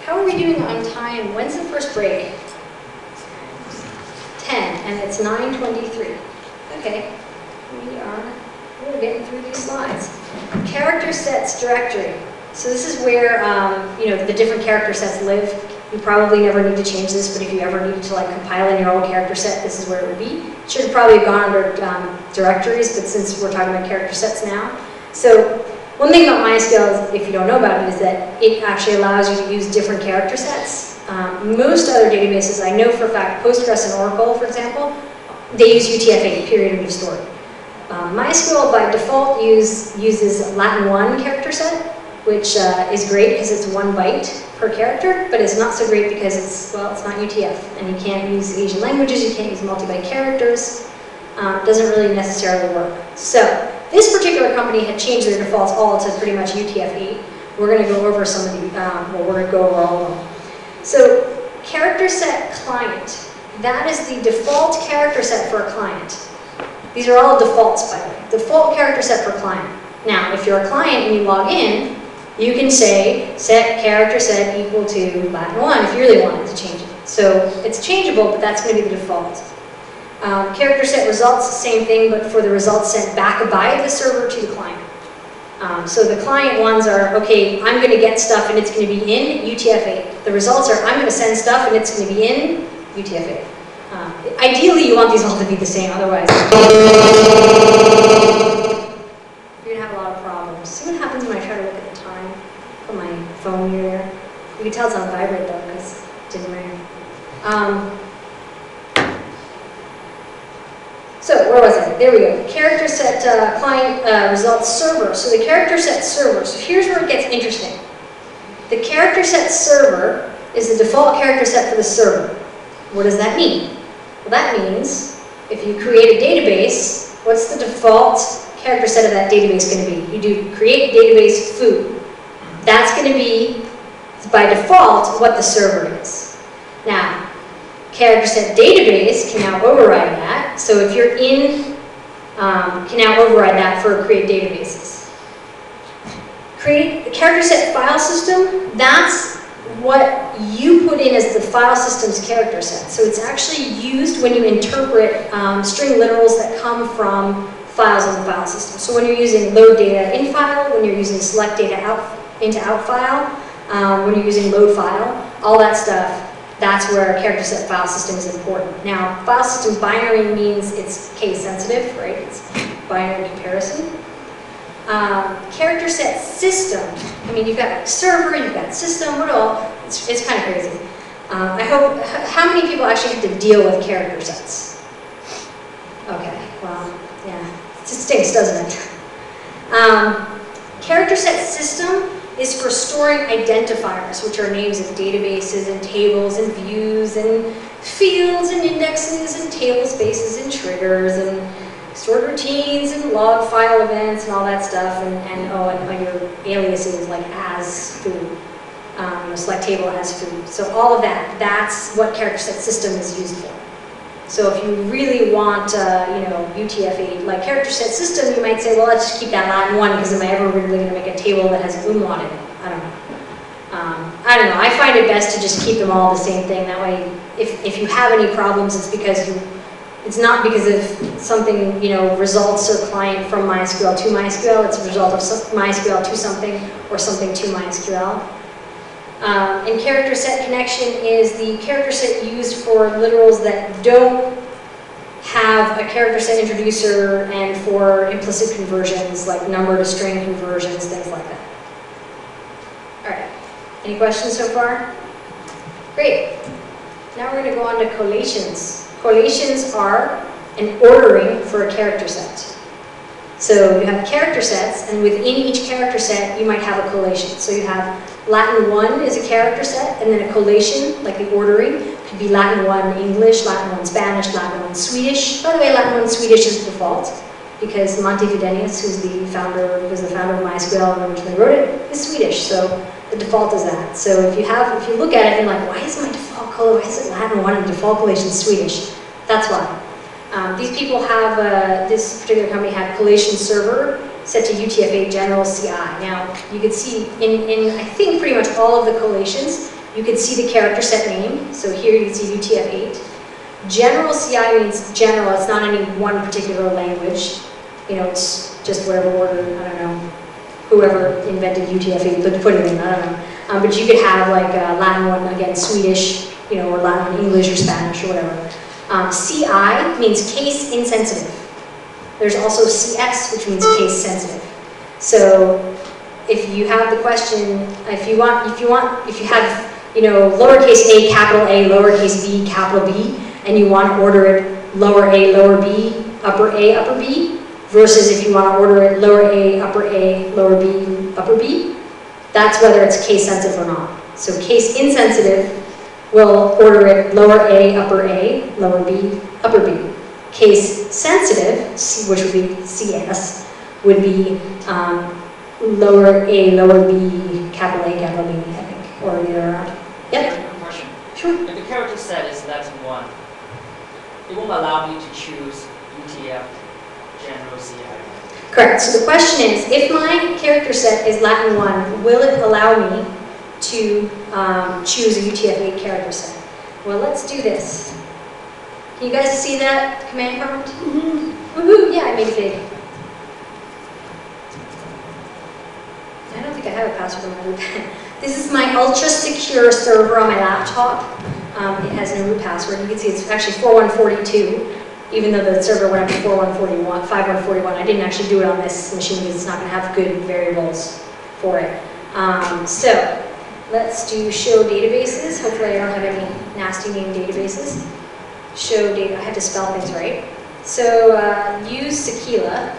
how are we doing on time? When's the first break? 10, and it's 9:23. Okay, we're getting through these slides. Character sets directory. So this is where the different character sets live. You probably never need to change this, but if you ever needed to like compile in your own character set, this is where it would be. It should have probably gone under directories, but since we're talking about character sets now. So one thing about MySQL, if you don't know about it, is that it actually allows you to use different character sets. Most other databases, I know for a fact, Postgres and Oracle, for example, they use UTF-8, period end of story. MySQL by default uses Latin 1 character set, which is great because it's 1 byte per character, but it's not so great because it's not UTF, and you can't use Asian languages, you can't use multi-byte characters. Doesn't really necessarily work. So this particular company had changed their defaults all to pretty much UTF-8. We're going to go over some of the, well, we're going to go over all of them. So character set client, that is the default character set for a client. These are all defaults, by the way. Default character set for client. Now, if you're a client and you log in, you can say set character set equal to Latin 1 if you really wanted to change it. So it's changeable, but that's going to be the default. Character set results, same thing, but for the results sent back by the server to the client. So the client ones are, okay, I'm going to get stuff and it's going to be in UTF-8. The results are, I'm going to send stuff and it's going to be in UTF-8. Ideally, you want these all to be the same, otherwise you're going to have a lot of problems. See what happens when I try to look at the time? Put my phone here. You can tell it's on vibrate though, because it didn't ring. So where was I? There we go. Character set client results server. So the character set server. So here's where it gets interesting. The character set server is the default character set for the server. What does that mean? Well, that means if you create a database, what's the default character set of that database going to be? You do create database foo. That's going to be, by default, what the server is. Now, character set database can now override that. So if you're in, can now override that for create databases. Create the character set file system, that's what you put in as the file system's character set. So it's actually used when you interpret string literals that come from files in the file system. So when you're using load data in file, when you're using select data out into out file, when you're using load file, all that stuff, that's where character set file system is important. Now, file system binary means it's case sensitive, right? It's binary comparison. Character set system, I mean, you've got like server, you've got system, what all, it's kind of crazy. I hope, how many people actually have to deal with character sets? Okay, well, yeah, it just stinks, doesn't it? Character set system is for storing identifiers, which are names of databases and tables and views and fields and indexes and table spaces and triggers and stored routines and log file events and all that stuff, and your aliases like as food, select table as food. So all of that, that's what character set system is used for. So if you really want, UTF-8, like character set system, you might say, well, let's just keep that Latin 1 because am I ever really going to make a table that has umlaut in it? I don't know. I don't know. I find it best to just keep them all the same thing. That way, if you have any problems, it's because it's not because of something, results or client from MySQL to MySQL. It's a result of MySQL to something or something to MySQL. And character set connection is the character set used for literals that don't have a character set introducer and for implicit conversions like number to string conversions, things like that. All right. Any questions so far? Great. Now we're going to go on to collations. Collations are an ordering for a character set. So you have character sets, and within each character set, you might have a collation. So you have Latin 1 is a character set, and then a collation, like the ordering, could be Latin 1 English, Latin 1 Spanish, Latin 1 Swedish. By the way, Latin 1 Swedish is the default, because Monty Fidenius, who's the founder of MySQL and originally wrote it, is Swedish. So the default is that. So if you look at it and you're like, why is my default color, why is it Latin 1 and default collation Swedish? That's why. These people have, this particular company had collation server set to UTF-8 general CI. Now, you could see in I think pretty much all of the collations, you could see the character set name. So here you can see UTF-8. General CI means general, it's not any one particular language. It's just whatever order, I don't know, whoever invented UTF-8 put it in, I don't know. But you could have like Latin one, again, Swedish, you know, or Latin one, English or Spanish or whatever. CI means case insensitive. There's also CS, which means case sensitive. So if you have the question, if you have, you know, lowercase a, lowercase b, capital B, and you want to order it lower B, upper B, versus if you want to order it lower A, lower B, that's whether it's case sensitive or not. So case insensitive will order it lower A, lower B, upper B. Case sensitive, which would be CS, would be lower A, lower B, capital B, I think, or the other way around. Yep. Question. Sure. If the character set is Latin 1, it won't allow me to choose UTF, general CI. Correct. So the question is, if my character set is Latin 1, will it allow me to choose a UTF-8 character set? Well, let's do this. Can you guys see that command prompt? Mm-hmm. Woohoo! Yeah, I made it big. I don't think I have a password on my root. This is my ultra-secure server on my laptop. It has no root password. You can see it's actually 4142, even though the server went up to 5141. I didn't actually do it on this machine because it's not going to have good variables for it. So let's do show databases. Hopefully I don't have any nasty name databases. Show data. I have to spell things right. So use Sequila.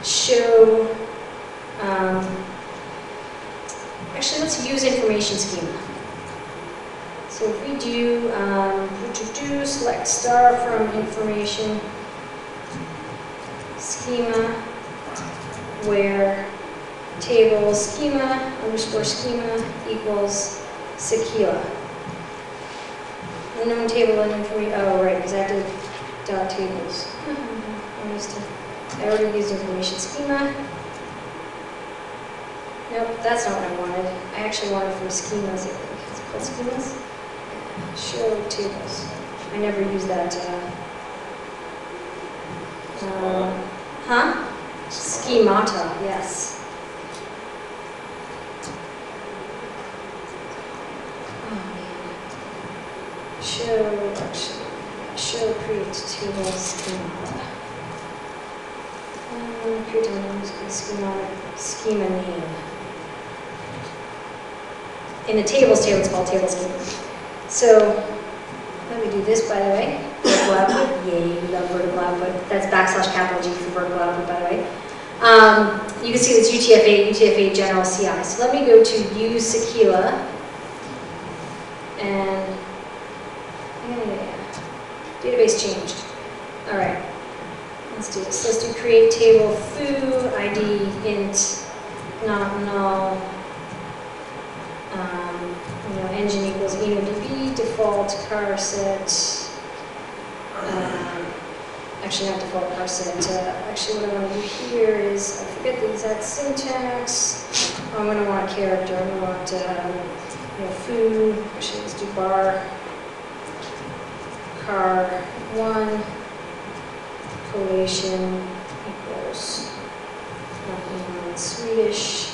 Show. Actually, let's use information schema. So if we do select star from information schema, where table schema underscore schema equals Sequila. Unknown table and information. Oh, right, because I have to dot tables. I already used information schema. Nope, that's not what I wanted. I actually wanted from schemas, I think. It's called schemas? Show tables. I never use that. Schemata, yes. Oh man. Show create table schemata. Create a schema name. In the tables table, it's called table schema. So let me do this, by the way. Vertical output. Yay, we love vertical output. That's \capital G for vertical output, by the way. You can see this UTF-8 general CI. So let me go to use Sequila. And database changed. All right. Let's do this. Let's do create table foo ID int not null. Engine equals INNODB default car set. Actually, not default car set. Actually, what I want to do here is I forget the exact syntax. I'm going to want a character. I'm going to want foo. Actually, let's do bar car 1. Collation equals nothing in Swedish.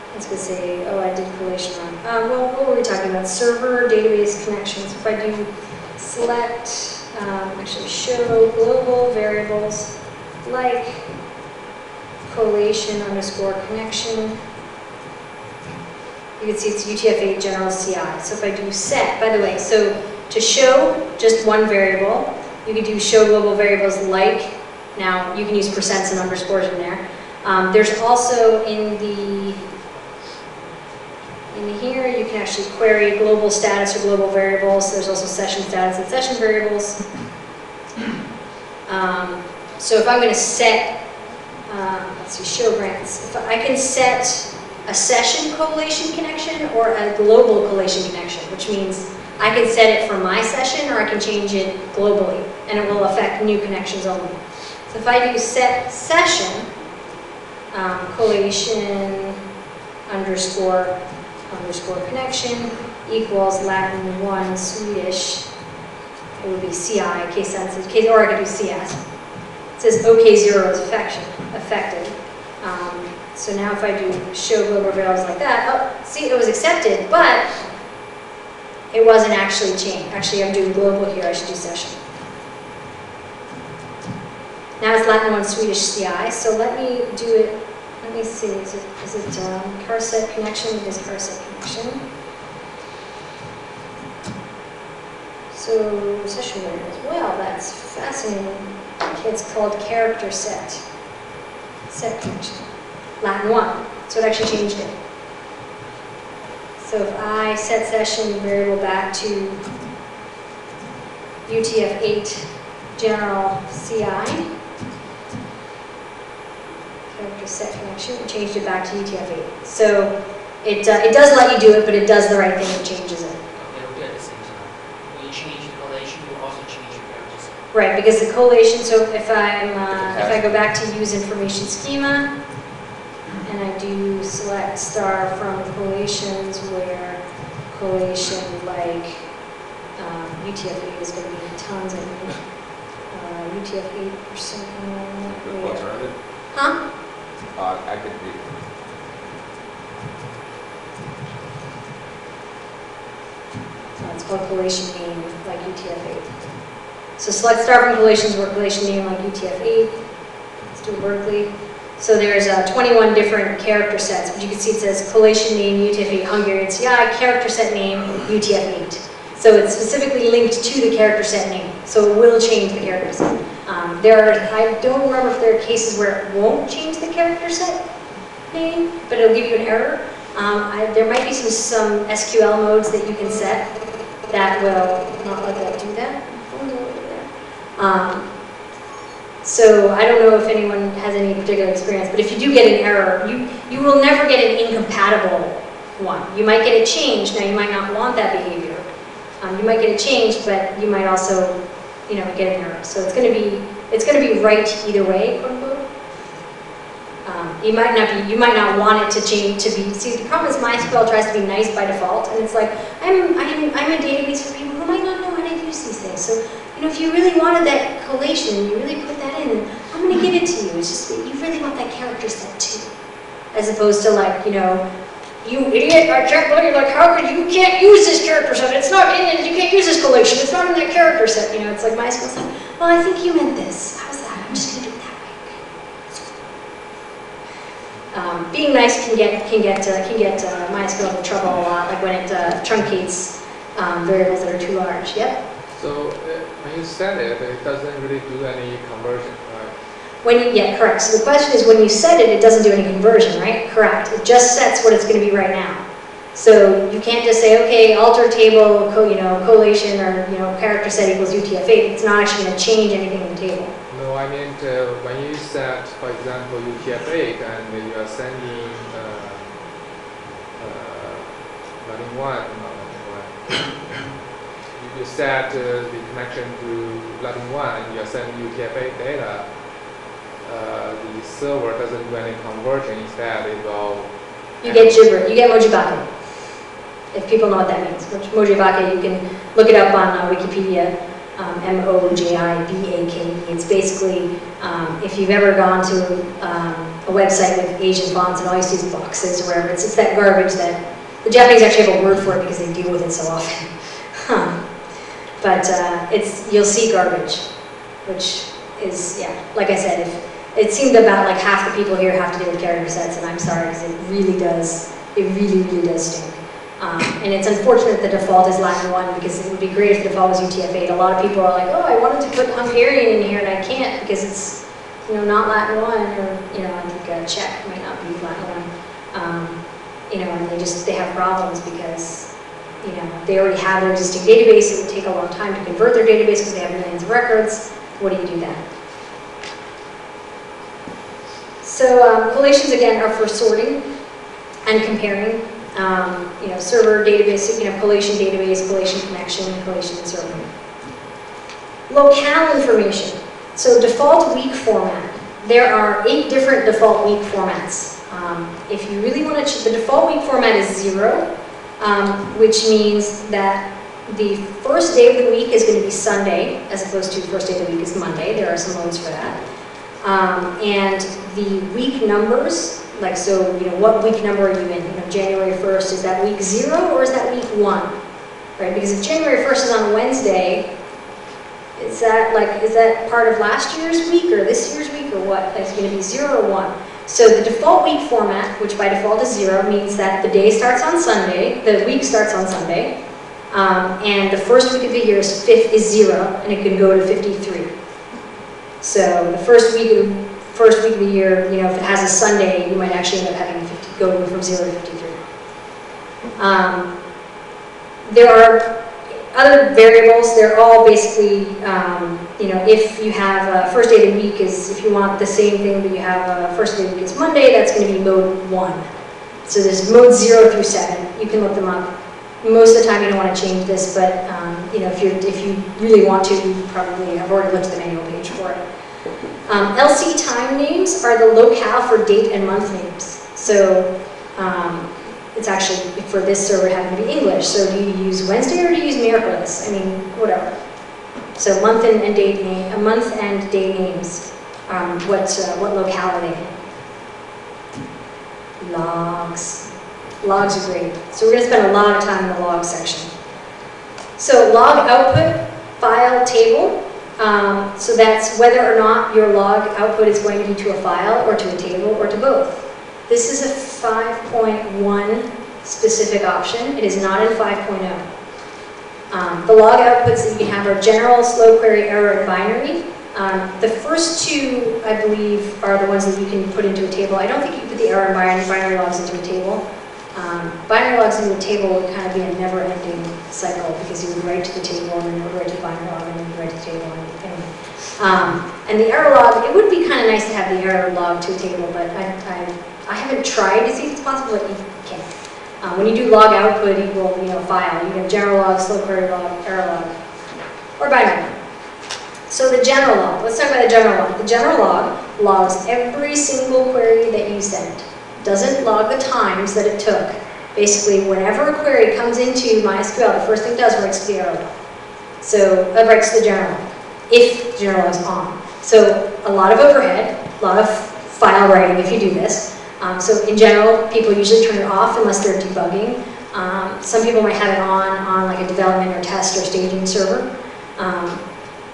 I was going to say, oh, I did collation wrong. Well, what were we talking about? Server, database connections. If I do select, actually show global variables like collation underscore connection, you can see it's UTF-8 general CI. So if I do set, by the way, so to show just one variable, you could do show global variables like, now you can use percents and underscores in there. There's also in here, you can actually query global status or global variables. There's also session status and session variables. So if I'm going to set, let's see, show grants. If I can set a session collation connection or a global collation connection, which means I can set it for my session or I can change it globally, and it will affect new connections only. So if I do set session, collation underscore connection equals Latin 1 Swedish, it would be CI, case sensitive, or I could do CS. It says OK0 is affected. So now if I do show global variables like that, oh, see, it was accepted, but it wasn't actually changed. Actually, I'm doing global here, I should do session. Now it's Latin 1 Swedish CI, so let me do it, let me see, is it car set connection? It is car set connection. So session variables, well, that's fascinating. It's called character set. Set connection. Latin 1, so it actually changed it. So if I set session variable back to UTF-8 general CI, character set connection, and changed it back to UTF-8. So it does let you do it, but it does the right thing, it changes it. Okay, we'll do it at the same time. When you change the collation, you also change your character set. Right, because the collation, so if I go back to use information schema, and I do select star from collations where collation like UTF-8 is going to be tons of UTF-8%. What's around it? Huh? I could be. It's called collation name like UTF-8. So select star from collations where collation name like UTF-8. Let's do Berkeley. So there's 21 different character sets, but you can see it says collation name UTF-8 Hungarian CI, character set name UTF-8. So it's specifically linked to the character set name, so it will change the character set. I don't remember if there are cases where it won't change the character set name, but it'll give you an error. There might be some SQL modes that you can set that will not let that do that. So I don't know if anyone has any particular experience, but if you do get an error, you will never get an incompatible one. You might get it changed. Now you might not want that behavior. You might get it changed, but you might also, get an error. So it's going to be right either way, quote unquote. You might not want it to change to be. See, the problem is MySQL tries to be nice by default, and it's like I'm a database for people who might not know how to use these things. So if you really wanted that collation and you really put that in, I'm going to give it to you. It's just that you really want that character set too, as opposed to like you idiot, I can't believe, like, how could you can't use this character set? It's not in it, you can't use this collation, it's not in that character set. It's like MySQL's like, well, I think you meant this. How's that? I'm just going to do it that way. Being nice can get MySQL into trouble a lot, like when it truncates variables that are too large. Yep. So when you set it, it doesn't really do any conversion, right? Correct. So the question is, when you set it, it doesn't do any conversion, right? Correct. It just sets what it's going to be right now. So you can't just say, okay, alter table, collation, or character set equals UTF-8. It's not actually going to change anything in the table. No, I mean when you set, for example, UTF-8 and you are sending Latin 1, you set the connection to Latin 1 and you are sending UTF-8 data. The server doesn't do any conversion. Instead, it will. You get gibber. You get mojibake. If people know what that means, mojibake, you can look it up on Wikipedia. Mojibake. It's basically if you've ever gone to a website with Asian fonts and all you see is boxes or whatever. It's that garbage that the Japanese actually have a word for it because they deal with it so often. But you'll see garbage, which is like I said, it seemed about like half the people here have to deal with character sets, and I'm sorry because it really does stink. And it's unfortunate the default is Latin 1 because it would be great if the default was UTF-8. A lot of people are like, oh, I wanted to put Hungarian in here and I can't because it's not Latin 1, or I think Czech might not be Latin 1. And they have problems because they already have their existing database. It would take a long time to convert their database because they have millions of records. What do you do then? So collations again are for sorting and comparing. Server database, collation database, collation connection, collation server. Locale information. So default weak format. There are 8 different default weak formats. If you really want to, the default week format is 0, which means that the first day of the week is going to be Sunday, as opposed to the first day of the week is Monday. There are some modes for that. And the week numbers, Like, so, what week number are you in? January 1st, is that week 0 or is that week 1? Right, because if January 1st is on a Wednesday, is that part of last year's week or this year's week or what? Like, it's going to be 0 or 1. So the default week format, which by default is 0, means that the day starts on Sunday, the week starts on Sunday, and the first week of the year is 0, and it can go to 53. So the first week of the year, if it has a Sunday, you might actually end up having go from 0 to 53. There are other variables. They're all basically, if you have first day of the week is, if you want the same thing, but you have first day of the week is Monday, that's going to be mode 1. So there's mode 0 through 7. You can look them up. Most of the time you don't want to change this, but if you really want to, you probably have already looked at the manual page for it. LC time names are the locale for date and month names. So it's actually, for this server, having to be English. So do you use Wednesday or do you use Miracles? I mean, whatever. So month and date names. What locale are they in? Logs. Logs are great. So we're going to spend a lot of time in the log section. So log output, file, table. So that's whether or not your log output is going to be to a file or to a table or to both. This is a 5.1 specific option. It is not in 5.0. The log outputs that you can have are general, slow query, error, and binary. The first two, I believe, are the ones that you can put into a table. I don't think you can put the error and binary logs into a table. Binary logs into a table would kind of be a never-ending cycle because you would write to the table and then you would write to the binary log and then you would write to the table and the error log, it would be kind of nice to have the error log to a table, but I haven't tried to see if it's possible, but you can't. When you do log output equal file, you have general log, slow query log, error log, or binary log. So the general log, let's talk about the general log. The general log logs every single query that you send. Doesn't log the times that it took. Basically, whenever a query comes into MySQL, the first thing it does writes to the error log. So it writes to the general log, if the general log is on. So a lot of overhead, a lot of file writing if you do this. So in general, people usually turn it off unless they're debugging. Some people might have it on like a development or test or staging server.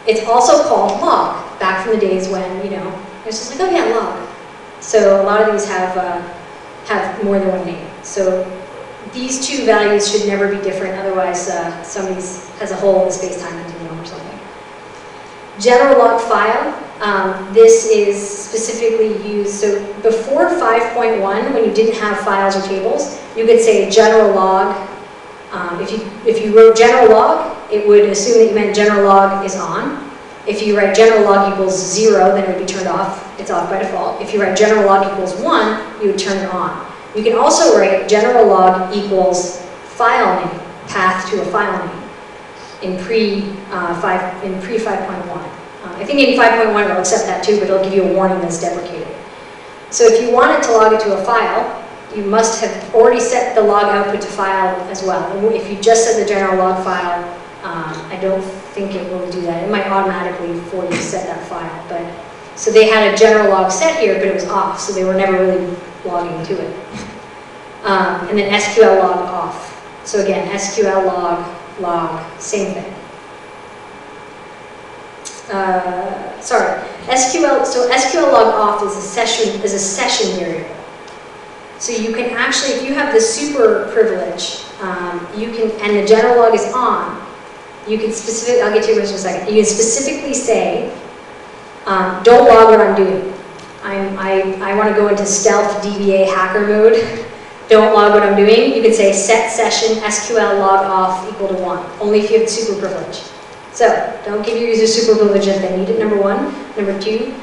It's also called log, back from the days when, it's just like, oh yeah, log. So a lot of these have more than one name. So these two values should never be different, otherwise somebody has a hole in the space-time continuum or something. General log file, this is specifically used, so before 5.1, when you didn't have files or tables, you could say general log. If you wrote general log, it would assume that you meant general log is on. If you write general log equals 0, then it would be turned off. It's off by default. If you write general log equals 1, you would turn it on. You can also write general log equals file name, path to a file name in pre 5.1. I think in 5.1 it'll accept that too, but it'll give you a warning that's deprecated. So if you wanted to log it to a file, you must have already set the log output to file as well. And if you just set the general log file, I don't think it will do that. It might automatically for you set that file. But so they had a general log set here, but it was off, so they were never really logging to it. And then SQL log off. So again, SQL log, same thing. SQL log off is a session variable. So you can actually, if you have the super privilege, and the general log is on, you can specifically, I'll get to it in a second, you can specifically say, don't log what I'm doing. I want to go into stealth DBA hacker mode. Don't log what I'm doing. You can say set session SQL log off equal to 1, only if you have super privilege. So don't give your users super privilege if they need it, number 1. Number 2,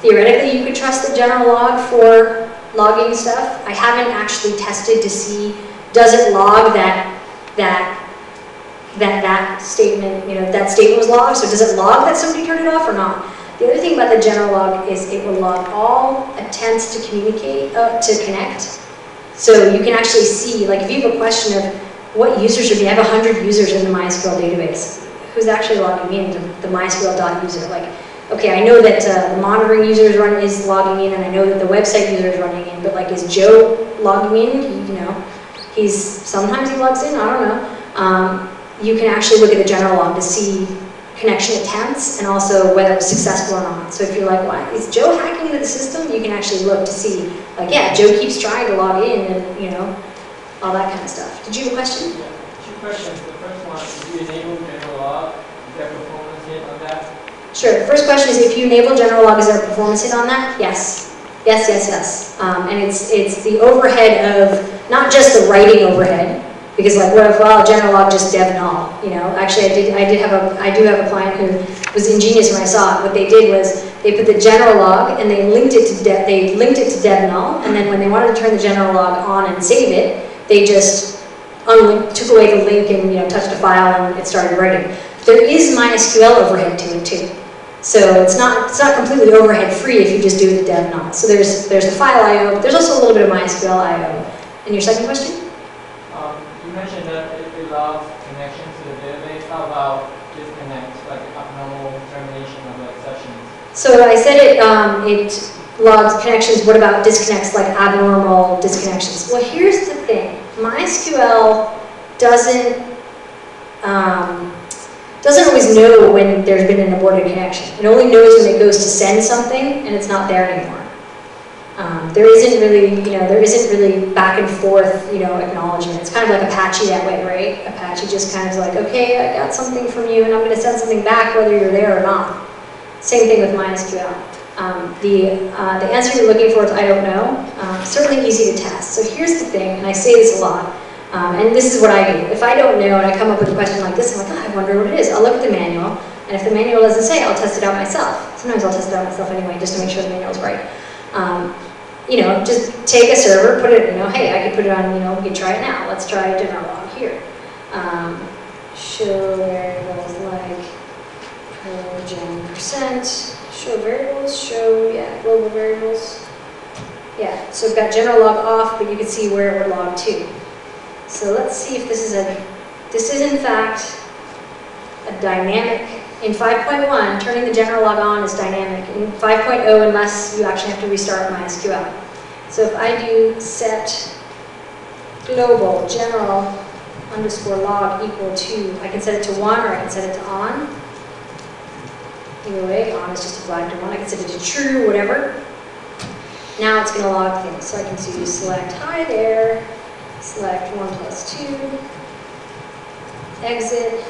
theoretically you could trust the general log for logging stuff. I haven't actually tested to see, does it log that statement, that statement was logged, so does it log that somebody turned it off or not? The other thing about the general log is it will log all attempts to communicate, to connect. So you can actually see, like if you have a question of what users should be, I have 100 users in the MySQL database. Who's actually logging in to the MySQL.user? Like, okay, I know that the monitoring user is logging in, and I know that the website user is running in, but like, is Joe logging in? You know, sometimes he logs in, I don't know. You can actually look at the general log to see connection attempts and also whether it's successful or not. So if you're like, why is Joe hacking into the system? You can actually look to see, like, yeah, Joe keeps trying to log in, and you know, all that kind of stuff. Did you have a question? Yeah, two questions. The first one, if you enable general log, is there performance hit on that? Sure. The first question is, if you enable general log, is there a performance hit on that? Yes. Yes, yes, yes. And it's the overhead of not just the writing overhead, because like, what if, well, general log just dev null, you know? Actually, I do have a client who was ingenious when I saw it. What they did was they put the general log and they linked it to dev null, and then when they wanted to turn the general log on and save it, they just took away the link and, you know, touched a file and it started writing. There is MySQL overhead to it too. So it's not completely overhead free if you just do it dev null. So there's the file I/O. There's also a little bit of MySQL I/O. And your second question? You mentioned that it logs connection to the database. How about disconnect, like abnormal termination of like sessions? So I said it logs connections. What about disconnects, like abnormal disconnections? Well, here's the thing. MySQL doesn't always know when there's been an aborted connection. It only knows when it goes to send something and it's not there anymore. There isn't really back and forth, you know, acknowledgement. It's kind of like Apache that way, right? Apache just kind of like, okay, I got something from you and I'm going to send something back whether you're there or not. Same thing with MySQL. The answer you're looking for is I don't know. Certainly easy to test. So here's the thing, and I say this a lot, and this is what I do. If I don't know and I come up with a question like this, I'm like, oh, I wonder what it is. I'll look at the manual, and if the manual doesn't say, I'll test it out myself. Sometimes I'll test it out myself anyway, just to make sure the manual's right. You know, just take a server, put it, you know, hey, I could put it on, you know, we could try it now. Let's try a general log here. Show variables like %, show variables, global variables. Yeah, so I've got general log off, but you can see where it would log to. So let's see if this is in fact a dynamic. In 5.1, turning the general log on is dynamic. In 5.0, unless you actually have to restart MySQL. So if I do set global general _log equal to, I can set it to 1 or I can set it to on. Either way, on is just a flag to 1. I can set it to true, whatever. Now it's going to log things. So I can do select hi there, select 1 + 2, exit.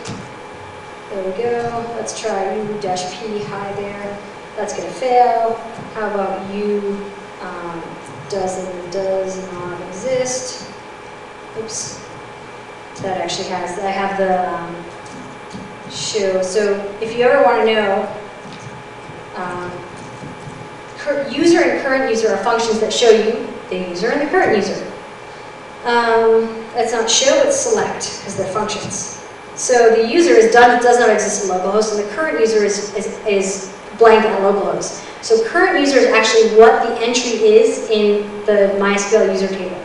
There we go. Let's try u-p hi there. That's going to fail. How about u does not exist? Oops. That actually has, I have the show. So if you ever want to know, user and current user are functions that show you the user and the current user. That's not show, it's select, because they're functions. So the user does not exist in localhost, and the current user is blank at localhost. So current user is actually what the entry is in the MySQL user table.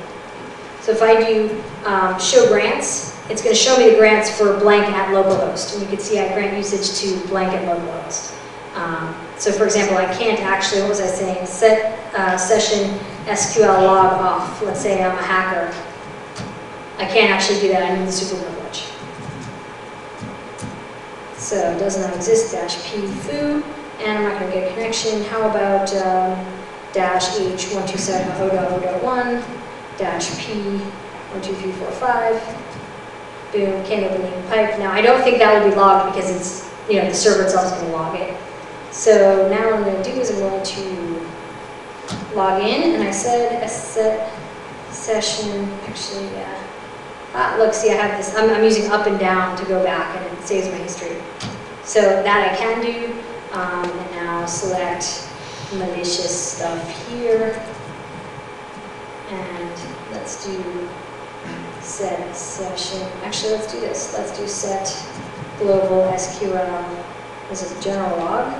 So if I do show grants, it's going to show me the grants for blank at localhost. And you can see I grant usage to blank at localhost. So for example, I can't actually, what was I saying, set session SQL log off. Let's say I'm a hacker. I can't actually do that. I need the super privilege. So it does not exist, -p foo, and I'm not going to get a connection. How about -h 127.0.0.1, -p 12345. Boom, can't open the pipe. Now I don't think that will be logged because it's, you know, the server itself is going to log it. So now what I'm going to do is I'm going to log in, and I said set session, actually, yeah. Look, see, I have this, I'm using up and down to go back, and it saves my history. So that I can do, and now select malicious stuff here, and let's do set session. Actually, let's do this. Let's do set global SQL. This is general log.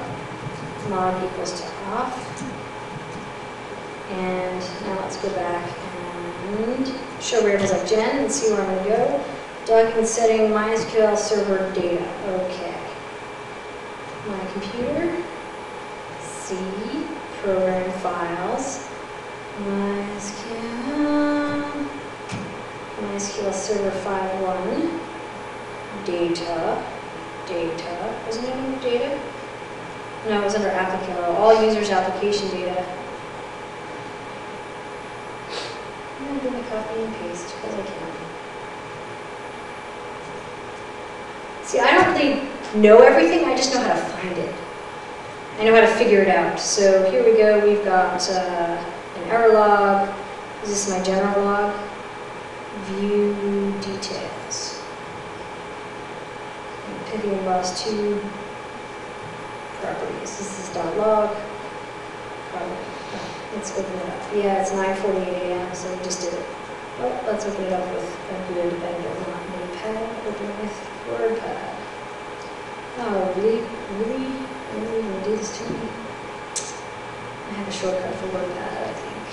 Log equals to off. And now let's go back and show variables like gen and see where I'm going to go. Document setting, MySQL server data. Okay. My computer. program files, MySQL server file 1, data, wasn't it under data? No, it was under application, all users application data. I'm going to do my copy and paste because I can. See, I don't really know everything, I just know how to find it. I know how to figure it out. So here we go, we've got an error log. Is this my general log? View details. Pythian lost 2 properties. This is .log. Let's open it up. Yeah, it's 9:48 a.m., so we just did it. Oh, let's open it up with a good vendor, not Notepad. Open it with WordPad. Oh, really? Really? Really? You want to do this to me? I have a shortcut for WordPad, I think.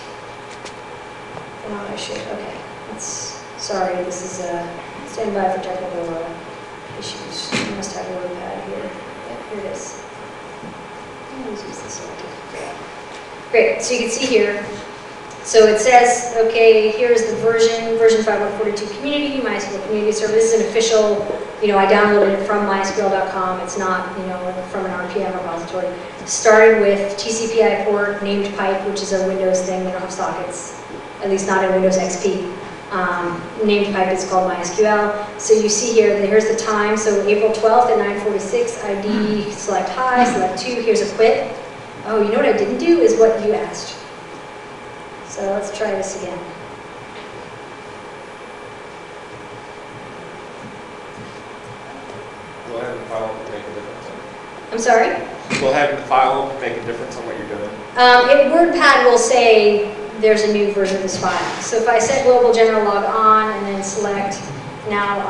Oh, I should. Okay. Sorry, this is stand by for technical issues. You must have WordPad here. Yep, here it is. Let's use this one. Great, so you can see here. So it says, okay, here's the version 5142 community, MySQL community server. This is an official, I downloaded it from mysql.com. It's not, from an RPM repository. Started with TCP/IP port, named pipe, which is a Windows thing. They don't have sockets, at least not in Windows XP. Named pipe is called MySQL. So you see here, here's the time. So April 12th at 9:46, ID, select hi, select 2. Here's a quit. Oh, you know what I didn't do is what you asked. So let's try this again. Will having the file make a difference? I'm sorry? Will having the file make a difference on what you're doing? WordPad will say there's a new version of this file. So if I set global general log on and then select now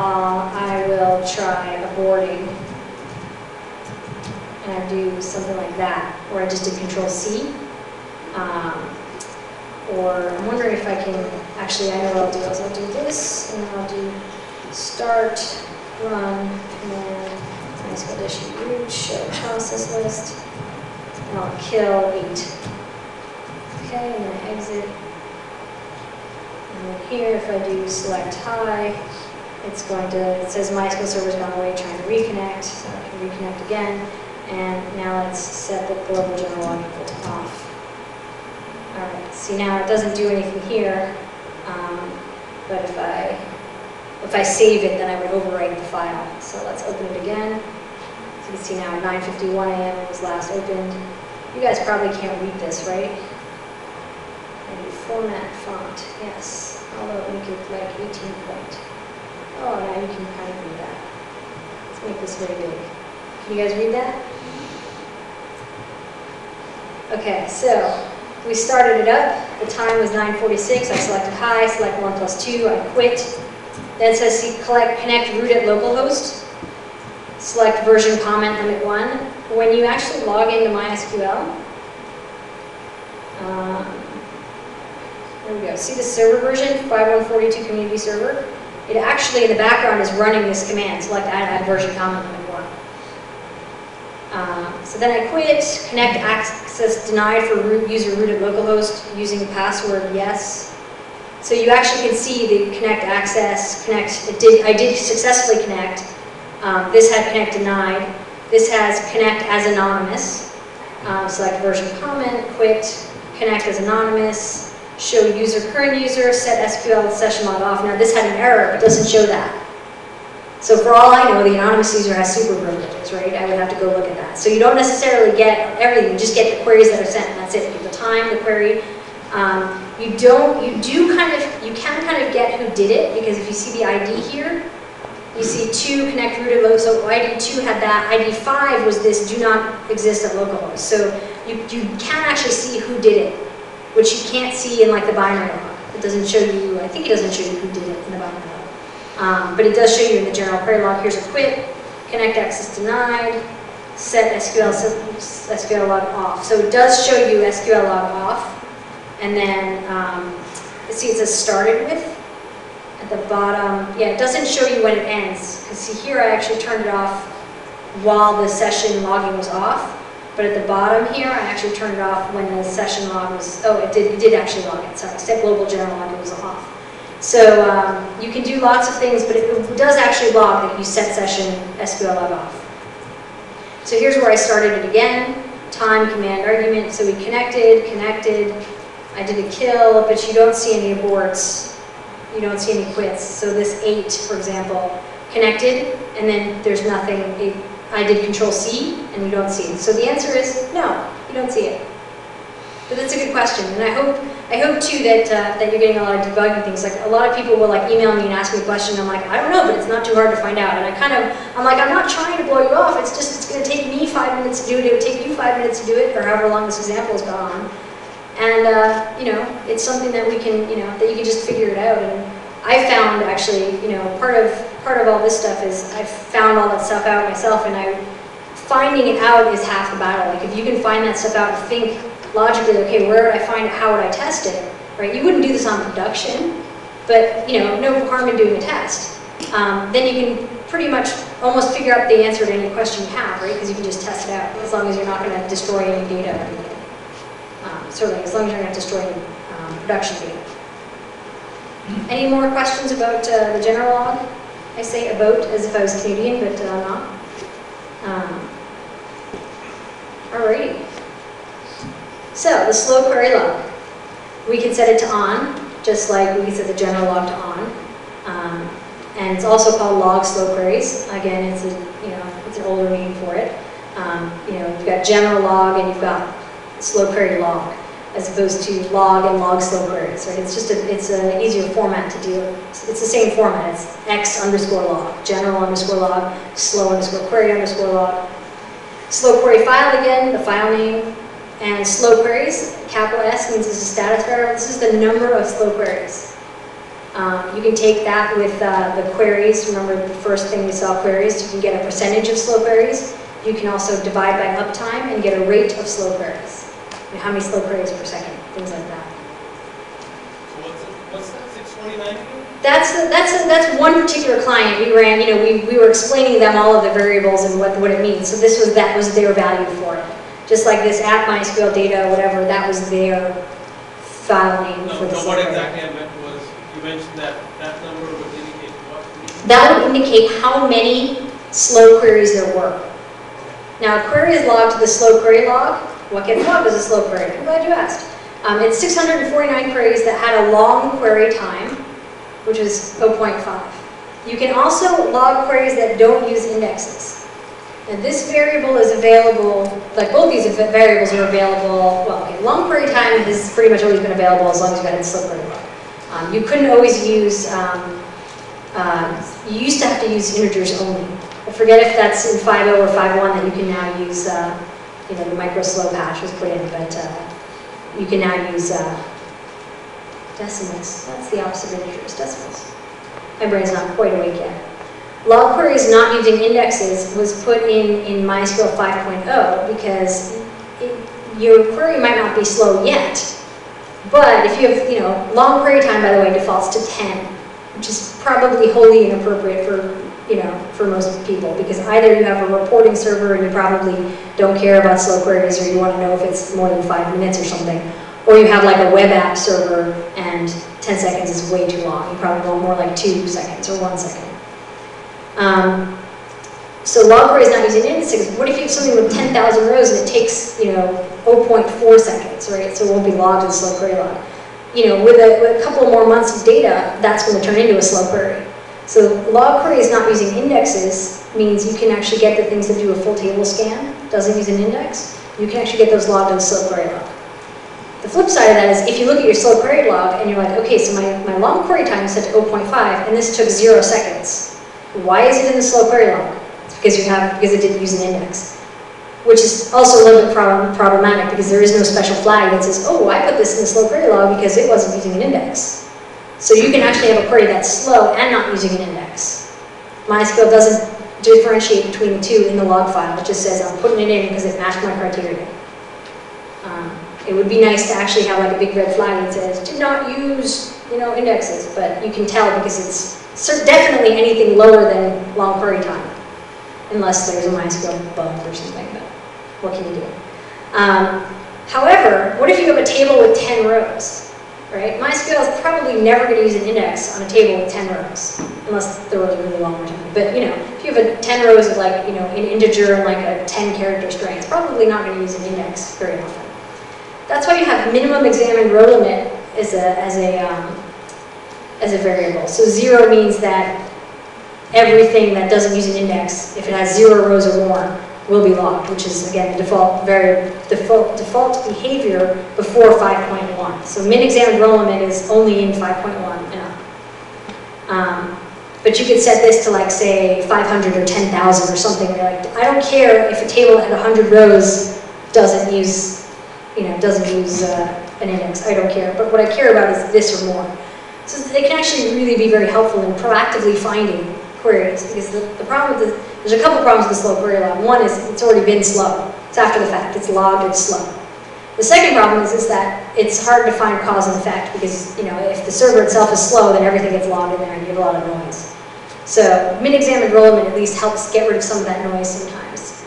I will try aborting. And I do something like that, or I just did Control-C. Or I'm wondering if I can, actually I know what I'll do is I'll do this, and then I'll do start, run, and then MySQL-root, show process list, and I'll kill 8. Okay, and then I exit. And then here, if I do select hi, it's going to, it says MySQL server's gone away, trying to reconnect, so I can reconnect again. And now let's set the global general log equal to off. All right, see now it doesn't do anything here, but if I save it, then I would overwrite the file. So let's open it again. So you can see now at 9:51 a.m. it was last opened. You guys probably can't read this, right? Maybe format font, yes. Although make it like 18 point. Oh, now you can kind of read that. Let's make this very big. Can you guys read that? Okay, so we started it up. The time was 9:46. I selected hi, select 1 + 2. I quit. Then it says connect root at localhost. Select version comment limit 1. When you actually log into MySQL, there we go. See the server version, 5142 community server? It actually in the background is running this command, select add version comment limit 1. So then I quit, connect access denied for user root at localhost using password yes. So you actually can see the connect access, I did successfully connect. This had connect denied. This has connect as anonymous. Select version comment, quit, connect as anonymous, show user current user, set SQL session log off. Now this had an error, it doesn't show that. So for all I know, the anonymous user has super privileges, right? I would have to go look at that. So you don't necessarily get everything, you just get the queries that are sent, and that's it. You get the time, the query. You can kind of get who did it, because if you see the ID here, you see 2 connect rooted local, so ID 2 had that, ID 5 was this do not exist at localhost. So you can actually see who did it, which you can't see in like the binary log. It doesn't show you, I think it doesn't show you who did it in the binary log. But it does show you in the general query log. Here's a quit, connect access denied, set SQL log off. So it does show you SQL log off. And then, see it says started with at the bottom. Yeah, it doesn't show you when it ends. Because see here I actually turned it off while the session logging was off. But at the bottom here, I actually turned it off when the session log was, oh, it did actually log it, sorry, set global general log, it was off. So you can do lots of things, but it does actually log that you set session SQL log off. So here's where I started it again, time, command, argument. So we connected, I did a kill, but you don't see any aborts, you don't see any quits. So this 8, for example, connected, and then there's nothing. I did Control C, and you don't see it. So the answer is no, you don't see it. But that's a good question, and I hope too that that you're getting a lot of debugging things. Like a lot of people will like email me and ask me a question. I'm like, I don't know, but it's not too hard to find out. And I'm like, I'm not trying to blow you off. It's just it's going to take me 5 minutes to do it. It would take you 5 minutes to do it, or however long this example has gone on. And you know, it's something that we can, you know, that you can just figure it out. And I found actually, you know, part of all this stuff is I found all that stuff out myself, and finding it out is half the battle. Like if you can find that stuff out and think logically, okay, where would I find it? How would I test it? Right? You wouldn't do this on production, but you know, no harm in doing a test. Then you can pretty much almost figure out the answer to any question you have, right? Because you can just test it out, as long as you're not going to destroy any data or anything. Certainly, as long as you're not destroying production data. Any more questions about the general log? I say about as if I was Canadian, but I'm not. Alrighty. So the slow query log, we can set it to on, just like we can set the general log to on. And it's also called log slow queries. Again, it's an older name for it. You know, you've got general log and you've got slow query log, as opposed to log and log slow queries. Right? It's an easier format to deal with. It's the same format. It's x_log, general _log, slow _query _log. Slow query file again, the file name, and slow queries. Capital S means it's a status variable. This is the number of slow queries. You can take that with the queries. Remember the first thing we saw, queries. You can get a percentage of slow queries. You can also divide by uptime and get a rate of slow queries. You know, how many slow queries per second, things like that. So what's that 629 again? That's one particular client we ran. You know, we were explaining them all of the variables and what it means. So that was their value for it. Just like this at MySQL data, whatever, that was their file name for the what exactly I meant was, you mentioned that number would indicate what? That would indicate how many slow queries there were. Now, a query is logged to the slow query log. What gets logged as a slow query? I'm glad you asked. It's 649 queries that had a long query time, which is 0.5. You can also log queries that don't use indexes. And this variable is available, like both these variables are available, well, okay, long query time has pretty much always been available as long as you got it in slow query log. You couldn't always use, you used to have to use integers only. I forget if that's in 5.0 or 5.1 that you can now use, you know, the micro slow patch was put in, but you can now use decimals. That's the opposite of integers, decimals. My brain's not quite awake yet. Log queries not using indexes was put in MySQL 5.0 because your query might not be slow yet, but if you have, you know, long query time, by the way, defaults to 10, which is probably wholly inappropriate for, you know, for most people, because either you have a reporting server and you probably don't care about slow queries, or you want to know if it's more than 5 minutes or something, or you have like a web app server and 10 seconds is way too long. You probably want more like 2 seconds or 1 second. So log query is not using indexes. What if you have something with 10,000 rows and it takes, you know, 0.4 seconds, right? So it won't be logged in slow query log. You know, with a couple more months of data, that's going to turn into a slow query. So log query is not using indexes means you can actually get the things that do a full table scan, doesn't use an index. You can actually get those logged in a slow query log. The flip side of that is if you look at your slow query log and you're like, okay, so my long query time is set to 0.5 and this took 0 seconds. Why is it in the slow query log? It's because it didn't use an index. Which is also a little bit problematic because there is no special flag that says, oh, I put this in the slow query log because it wasn't using an index. So you can actually have a query that's slow and not using an index. MySQL doesn't differentiate between the two in the log file. It just says I'm putting it in because it matched my criteria. It would be nice to actually have like a big red flag that says do not use, you know, indexes, but you can tell because it's definitely anything lower than long query time, unless there's a MySQL bug or something. But What can you do? However, what if you have a table with 10 rows, right? MySQL is probably never going to use an index on a table with 10 rows, unless the rows are really long or something. But if you have 10 rows of like, an integer and like a 10-character string, it's probably not going to use an index very often. That's why you have minimum examined row limit as a variable. So 0 means that everything that doesn't use an index, if it has 0 rows or more, will be logged, which is again the default behavior before 5.1. So min examined row limit is only in 5.1 and up. But you could set this to like say 500 or 10,000 or something. Where you're like, I don't care if a table at 100 rows doesn't use an index. I don't care. But what I care about is this or more. So they can actually really be very helpful in proactively finding queries, because the problem with this, there's a couple problems with the slow query log. One is it's already been slow. It's after the fact. It's logged, it's slow. The second problem is that it's hard to find cause and effect, because if the server itself is slow, then everything gets logged in there and you have a lot of noise. So min-examined row limit at least helps get rid of some of that noise sometimes.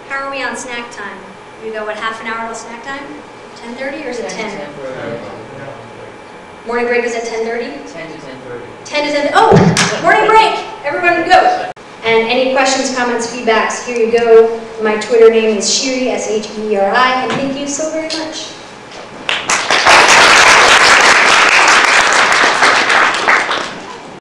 How are we on snack time? We got what, half an hour till snack time? 10:30 or is it 10? Morning break is at 10:30? 10 to 10:30. 10 to 10. Oh, morning break! Everyone go. And any questions, comments, feedbacks, here you go. My Twitter name is Sheeri, S-H-E-E-R-I, and thank you so very much.